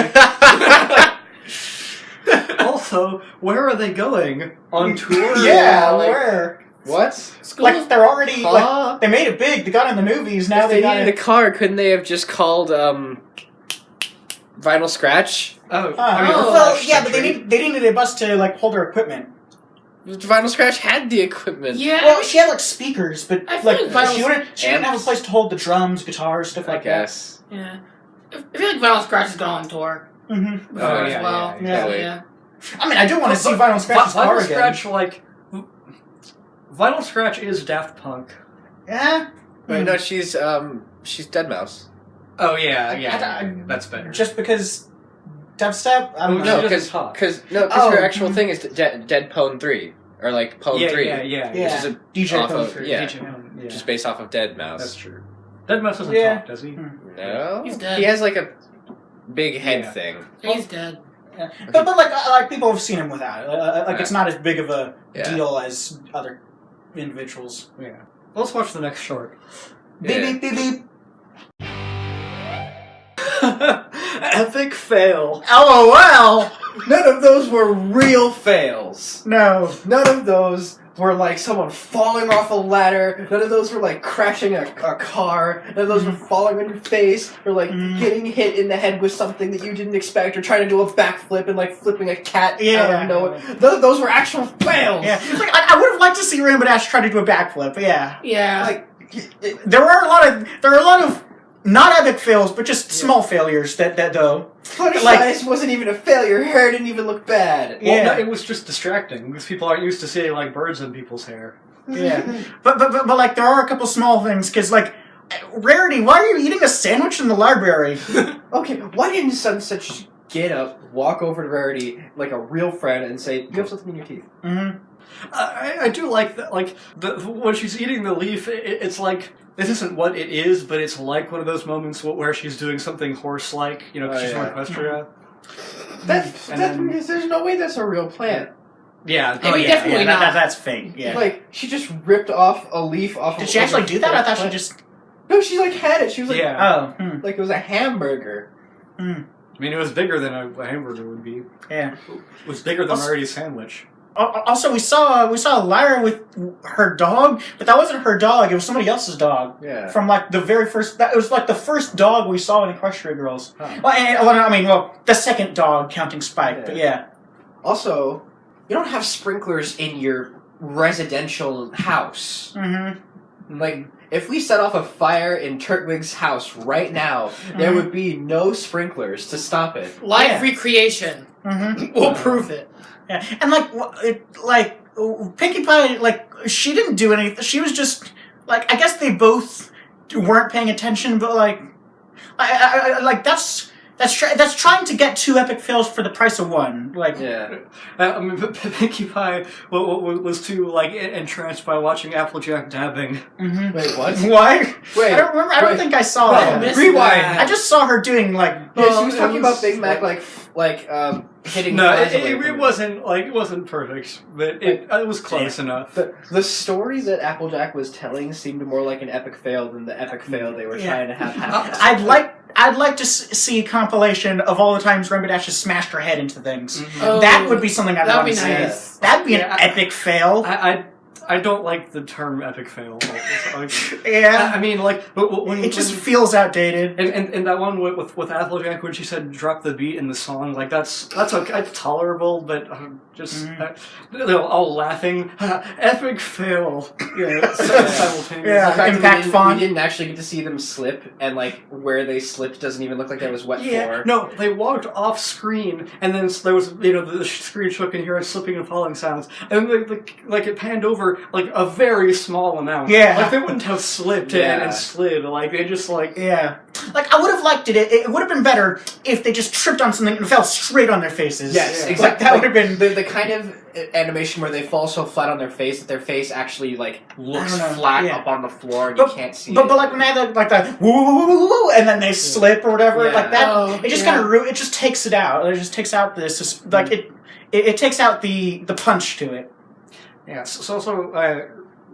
Also, where are they going on tour? Yeah, like- where? What? School. Like they're already Huh? they made it big. They got in the movies. Now If they got needed it. a car, couldn't they have just called Vinyl Scratch? Oh, Well, Flash yeah, but Century. they needed a bus to hold her equipment. Vinyl Scratch had the equipment. Yeah. Well, she had speakers, but I feel like she didn't have a amps. place to hold the drums, guitars, stuff I like guess. Yeah. I feel like Vinyl Scratch has gone on tour that. Mm-hmm. before Oh, as yeah, well. yeah, totally. Yeah. I mean, I do want to see Vinyl Scratch's car Vinyl again. Scratch, Vinyl Scratch is Daft Punk. Yeah. Wait, no, she's Deadmau5. Oh yeah, I- that's better. Just because dubstep? I don't Oh, know. she No, doesn't talk. because Oh, her actual mhm. thing is Dead Pone 3 or like Pone 3, yeah. Yeah. which is a DJ off Pone of, 3. yeah, DJ Pone, yeah. which is based off of Deadmau5. That's true. Deadmau5 doesn't Yeah. talk, does he? No, He's dead. He has like a big head Yeah. thing. He's dead. Yeah. But like people have seen him without it. It's not as big of a Yeah. deal as other individuals. Yeah. Let's watch the next short. Beep Yeah. beep beep beep. Epic fail. LOL. None of those were real fails. No. None of those were like someone falling off a ladder. None of those were like crashing a car. None of those were falling on your face or like getting hit in the head with something that you didn't expect or trying to do a backflip and like flipping a cat out of nowhere. Those were actual fails. Yeah. I would have liked to see Rainbow Dash try to do a backflip. But yeah. Yeah. Like There are a lot of not epic fails, but just small failures that though. Fluttershy wasn't even a failure. Her hair didn't even look bad. Well, Yeah. no, it was just distracting because people aren't used to seeing like birds in people's hair. Yeah. but like there are a couple small things because like Rarity, why are you eating a sandwich in the library? Okay, why didn't Sunset just get up, walk over to Rarity like a real friend, and say, "You have something in your teeth"? Mm-hmm. I do like that. Like when she's eating the leaf, it's like this isn't what it is, but it's like one of those moments where she's doing something horse-like. You know, 'cause she's from Equestria. There's no way that's a real plant. Yeah. Definitely not. That's fake. Yeah. Like she just ripped off a leaf off. Did of she actually like, do that? I thought she plant. just. No, she like had it. She was like, Yeah. Oh. like it was a hamburger. I mean, it was bigger than a hamburger would be. Yeah. It was bigger than Rarity's sandwich. Also, we saw Lyra with her dog, but that wasn't her dog. It was somebody else's dog. Yeah. From like the very first. It was like the first dog we saw in Equestria Girls. Oh. Well, the second dog counting Spike. But yeah. Also, you don't have sprinklers in your residential house. Mm-hmm. Like, if we set off a fire in Turtwig's house right now, there would be no sprinklers to stop it. Live recreation. Mm-hmm. We'll prove it. Yeah. And Pinkie Pie, she didn't do anything. She was just I guess they both weren't paying attention, but that's trying to get 2 epic fails for the price of 1. Yeah. I mean, Pinkie Pie was too entranced by watching Applejack dabbing. Mm-hmm. Wait, what? Why? Wait, I don't remember. I don't think I saw that. Rewind. I just saw her doing Yeah, she was talking about Big Mac hitting. No, flies away from it wasn't perfect, but it was close enough. The story that Applejack was telling seemed more like an epic fail than the epic fail they were trying to have happen. I'd like to see a compilation of all the times Rainbow Dash has smashed her head into things. Mm-hmm. Oh, that would be something I'd want to see. Nice. That'd be an epic fail. I don't like the term epic fail. Yeah. I mean, it just feels outdated. And that one with Applejack when she said drop the beat in the song, that's okay, it's tolerable, but they're all laughing. Epic fail. Yeah, simultaneously. Yeah. Impact font. We didn't actually get to see them slip, and where they slipped doesn't even look like there was wet floor. No, they walked off screen, and then there was the screen shook and hear slipping and falling sounds, and it panned over a very small amount. Yeah. They wouldn't have slipped and slid. They just Yeah. I would have liked it. It would have been better if they just tripped on something and fell straight on their faces. Yes, Yeah. exactly. That would have been the kind of animation where they fall so flat on their face that their face actually looks flat up on the floor and you can't see it. But when they had the woo woo woo woo woo and then they slip or whatever it just kind of it just takes it out. It just takes out this it takes out the punch to it. Yeah. So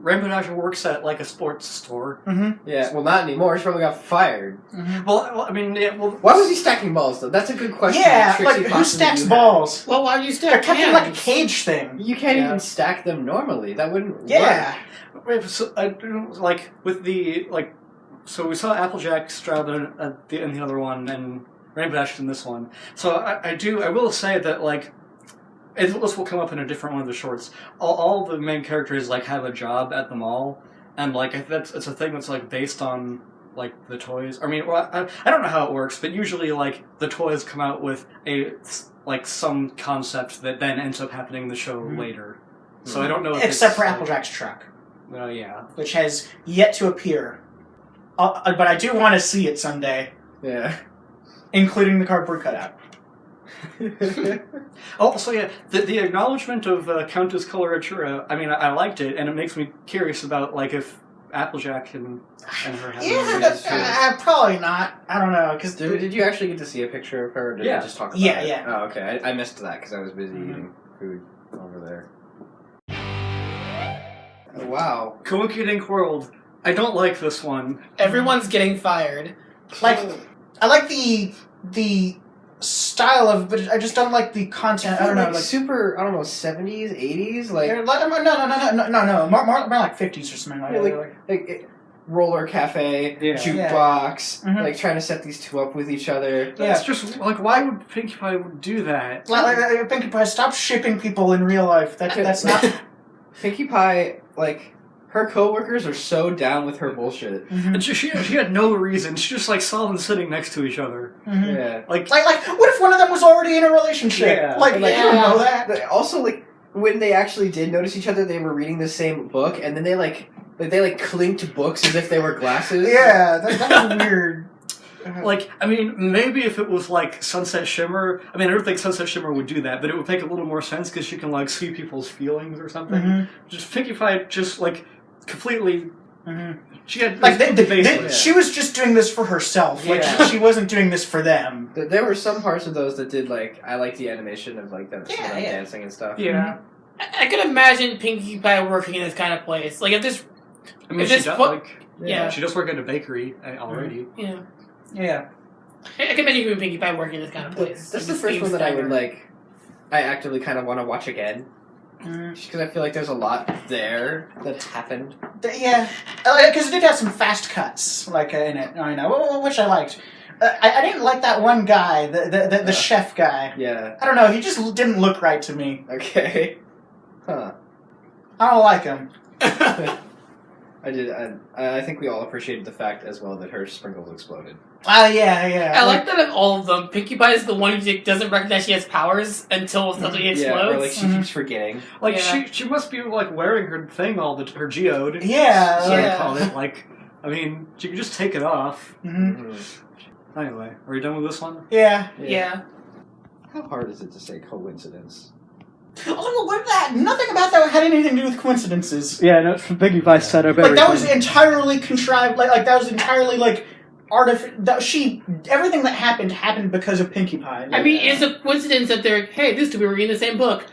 Rainbow Dash works at a sports store. Mm-hmm. Yeah, well, not anymore. She probably got fired. Mm-hmm. Well, I mean, why was he stacking balls though? That's a good question. Yeah, Trixie who possibly stacks you balls? Well, why do you They're stack kept in cans? a cage thing. You can't even stack them normally. That wouldn't work. Yeah. Wait, so with the so we saw Applejack Stroud in the other one and Rainbow Dash in this one. So I will say that this will come up in a different one of the shorts. All the main characters have a job at the mall, and it's a thing that's based on the toys. I mean, I don't know how it works, but usually the toys come out with a some concept that then ends up happening in the show later. So I don't know. Except for Applejack's truck. Well, yeah, which has yet to appear, but I do want to see it someday. Yeah, including the cardboard cutout. Also, yeah, the acknowledgement of Countess Coloratura, I mean, I liked it, and it makes me curious about, if Applejack and her have probably not. I don't know. Cause did you actually get to see a picture of her, or did you just talk about it? Yeah. Oh, okay. I missed that because I was busy eating food over there. Oh, wow. Coinky-Dink World. I don't like this one. Everyone's getting fired. I like the style of, but I just don't like the content. I don't know, super. I don't know, 70s, 80s, no, more like 50s or something like that. Roller cafe, jukebox, trying to set these two up with each other. Yeah, it's just why would Pinkie Pie do that? Pinkie Pie, stop shipping people in real life. That's not. Pinkie Pie, her coworkers are so down with her bullshit. Mm-hmm. And she had no reason. She just saw them sitting next to each other. Mm-hmm. Yeah, what if one of them was already in a relationship? Yeah. You don't know that. Also, when they actually did notice each other, they were reading the same book, and then they clinked books as if they were glasses. Yeah, that was weird. I mean, maybe if it was Sunset Shimmer. I mean, I don't think Sunset Shimmer would do that, but it would make a little more sense because she can see people's feelings or something. Mm-hmm. Just Pinkie Pie, just completely. Mm-hmm. She had she was just doing this for herself. She wasn't doing this for them. There were some parts of those that did I like the animation of them dancing and stuff. Yeah. I could imagine Pinkie Pie working in this kind of place. If this. I mean, she does. She does work at a bakery already. Yeah. Yeah. I can imagine you and Pinkie Pie working in this kind of place. That's the first one that I would I actively kind of want to watch again. Just because I feel like there's a lot there that happened. Yeah, because it did have some fast cuts in it. I know, which I liked. I didn't like that one guy, the chef guy. Yeah. I don't know. He just didn't look right to me. Okay. I don't like him. I did. I think we all appreciated the fact as well that her sprinkles exploded. Yeah. I like that of all of them, Pinkie Pie is the one who doesn't recognize she has powers until something explodes. Yeah, or like she keeps forgetting. Like she must be like wearing her thing her geode. Yeah. So they call it. Like, I mean, she can just take it off. Mm-hmm. Anyway, are you done with this one? Yeah. How hard is it to say coincidence? Oh, what that? Nothing about that had anything to do with coincidences. Yeah, no, it's from Pinkie Pie set up Like, that was entirely contrived. Like that was entirely, like, everything that happened because of Pinkie Pie. I mean, it's a coincidence that they're, hey, these two were reading the same book.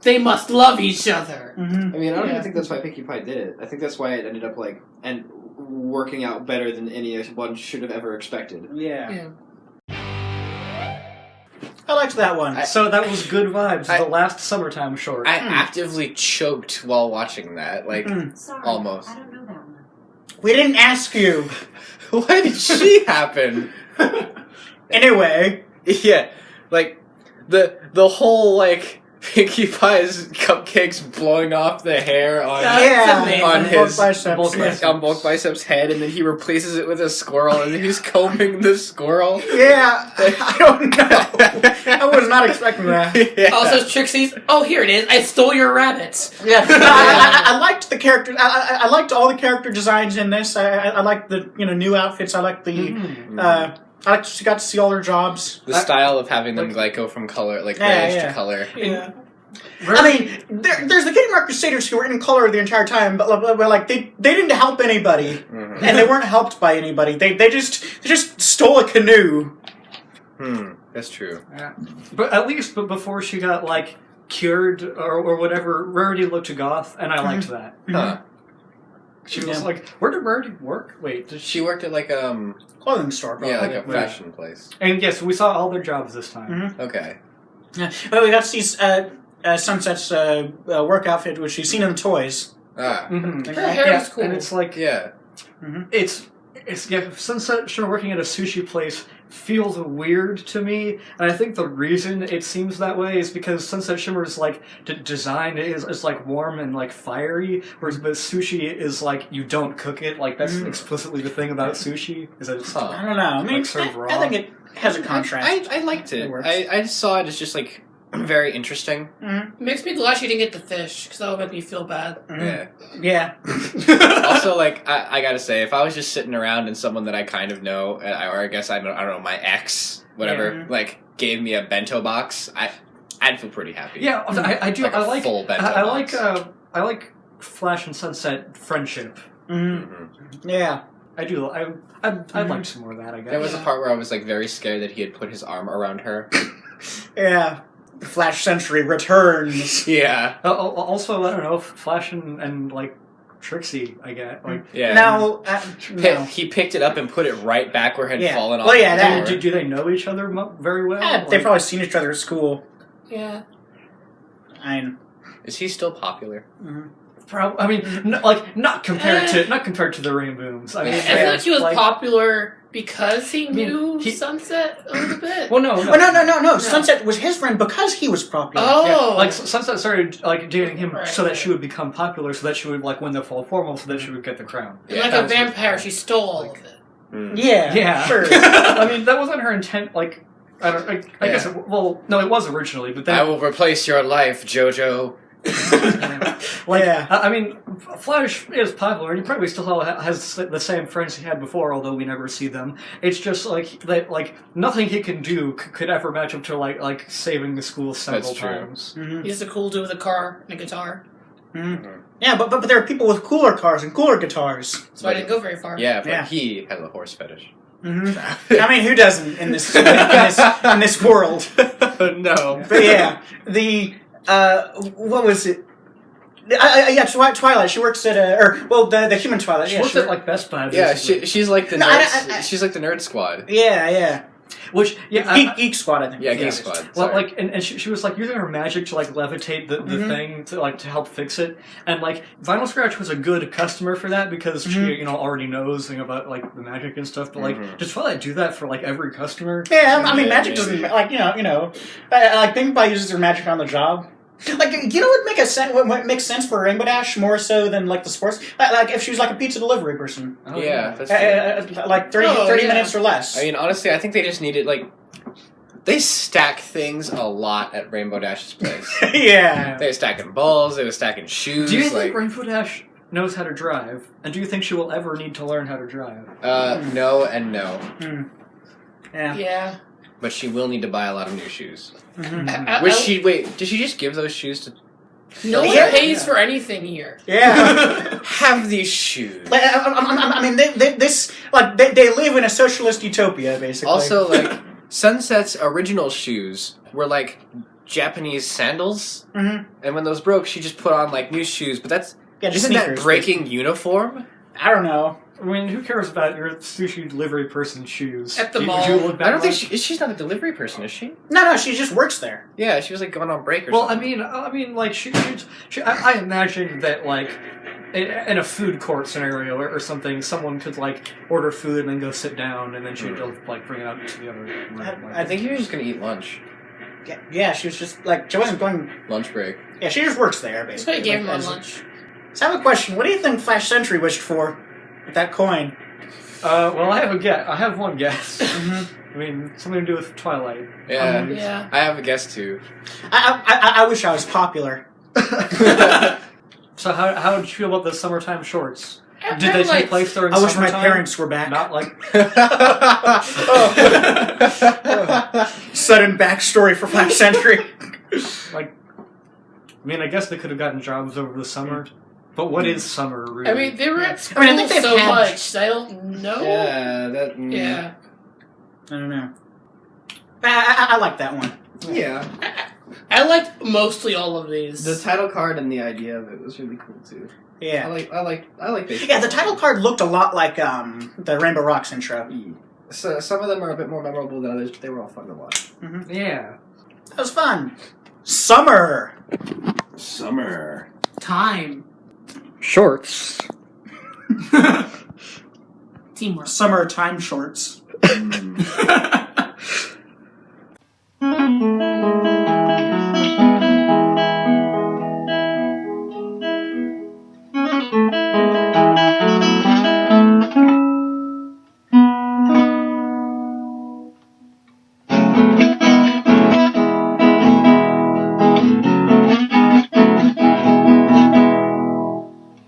They must love each other. Mm-hmm. I mean, I don't even think that's why Pinkie Pie did it. I think that's why it ended up, like, and working out better than anyone should have ever expected. Yeah. I liked that one. So that was good vibes. The last summertime short. I actively choked while watching that. Like, Sorry, almost. I don't know that one. We didn't ask you. Why did she happen? Anyway. Yeah, like, the whole, like, Pinkie Pie's cupcakes blowing off the hair on on his bulk biceps head, and then he replaces it with a squirrel, and then he's combing the squirrel. Yeah, I don't know. I was not expecting that. Yeah. Also, Trixie's, oh, here it is. I stole your rabbits. Yeah, I liked the character. I liked all the character designs in this. I liked the new outfits. I liked the. I got to see all their jobs. The style of having them like go from color, like grayish to color. Yeah. I mean, there's the Kitty Mark Crusaders who were in color the entire time, but like they didn't help anybody, and they weren't helped by anybody. They just stole a canoe. That's true. Yeah. But at least, before she got like cured or whatever, Rarity looked goth, and I liked that. Huh. She was like, where did Rarity work? Wait, did She worked at like clothing store, probably. yeah, like a fashion place. And yes, we saw all their jobs this time. Okay. Yeah, well, we got to see Sunset's work outfit, which she's seen in the toys. Ah. Her hair is cool. And it's like, it's Sunset Shimmer working at a sushi place feels weird to me, and I think the reason it seems that way is because Sunset Shimmer's like design is like warm and like fiery, whereas sushi is like you don't cook it. Like that's explicitly the thing about sushi is that it's I don't know. I mean, like, served raw. I think it has a contrast. I liked it. works. I just saw it as just like very interesting. Makes me glad she didn't get the fish, because that would make me feel bad. Yeah. Yeah. Also, like I gotta say, if I was just sitting around and someone that I kind of know, or I guess I don't know, my ex, whatever, like gave me a bento box, I'd feel pretty happy. Yeah, I do. Like I a like full bento box. I like Flash and Sunset friendship. Yeah. I do. I'd like some more of that. I guess There was a part where I was like very scared that he had put his arm around her. Yeah. Flash Century returns. Yeah. Also, I don't know, Flash and like Trixie, I get like Yeah. Now, He picked it up and put it right back where it had fallen off. Well, yeah, the that- floor. do they know each other very well? Yeah, they've probably seen each other at school. Yeah. Is he still popular? I mean, not compared to the Rainbooms. I mean, I feel like he was like, popular because he knew he- Sunset a little bit. Well, no. Oh, no. Sunset was his friend because he was popular. Oh. Like Sunset started like dating him Right, so that she would become popular, so that she would like win the fall formal, so that she would get the crown. And like That a was vampire, she stole all of it. Yeah. Yeah, Sure. I mean, that wasn't her intent. Like, I guess. It was originally, but then I will replace your life, Jojo. I mean, Flash is popular, and he probably still has the same friends he had before, although we never see them. It's just like that, like nothing he can do could ever match up to like saving the school several That's true. times. He's a cool dude with a car and a guitar. Yeah, but there are people with cooler cars and cooler guitars. So I didn't go very far. Yeah, but Yeah. he has a horse fetish. I mean, who doesn't in this in this world? No. But yeah, the what was it? Twilight. She works at the human Twilight. She Yeah, worked at like Best Buy. Yeah, basically. she's like the No, nerd. She's like the nerd squad. yeah. Which Geek Squad, I think. Yeah, Geek Squad. Well, sorry. like, and she was like using her magic to like levitate the thing to help fix it, and like Vinyl Scratch was a good customer for that because she already knows about like the magic and stuff. But like, does Twilight do that for like every customer? Yeah, I mean, Yeah, magic maybe. doesn't like like Pinkie Pie uses her magic on the job. Like, you know what makes sense for Rainbow Dash more so than like the sports? Like if she was like a pizza delivery person. Oh, Yeah, that's true. Like 30 minutes or less. I mean, honestly, I think they just needed, like... They stack things a lot at Rainbow Dash's place. Yeah. They were stacking balls, they were stacking shoes. Do you think Rainbow Dash knows how to drive? And do you think she will ever need to learn how to drive? No and no. Yeah. Yeah. But she will need to buy a lot of new shoes. Mm-hmm. Wait, did she just give those shoes to... No one Yeah. pays for anything here. Yeah. Have these shoes. Like, I mean, they live in a socialist utopia, basically. Also, like, Sunset's original shoes were, like, Japanese sandals. Mhm. And when those broke, she just put on, like, new shoes. But that's... Yeah, just isn't that sneakers, breaking uniform? I don't know. I mean, who cares about your sushi delivery person's shoes? At the Would mall. you look back I don't think like- she's not a delivery person, is she? No, she just works there. Yeah, she was, like, going on break or Well, something. I mean, like I imagine that like in a food court scenario or something, someone could like order food and then go sit down, and then she'd like bring it up to the other room. I think he was just gonna eat lunch. Yeah, she was just like she wasn't going. Lunch break. Yeah, she just works there, That's basically. what I gave him Like, on as- lunch. So I have a question. What do you think Flash Sentry wished for with that coin? Well, I have one guess. Mm-hmm. I mean, something to do with Twilight. Yeah. Yeah. I have a guess, too. I wish I was popular. So how did you feel about the summertime shorts? I Did they like- take place during I wish my summertime? parents were back. Not like Sudden backstory for Flash Sentry. like. I mean, I guess they could have gotten jobs over the summer, but what is summer really? I mean, they were at school I think they've so had- much. I don't know. Yeah, that... Yeah. I don't know. I like that one. Yeah. I liked mostly all of these. The title card and the idea of it was really cool too. Yeah. I like this. Yeah, the title card looked a lot like the Rainbow Rocks intro. So some of them are a bit more memorable than others, but they were all fun to watch. yeah. That was fun. Summer. Summer. Time. Shorts. Teamwork. Summer time shorts. Mm.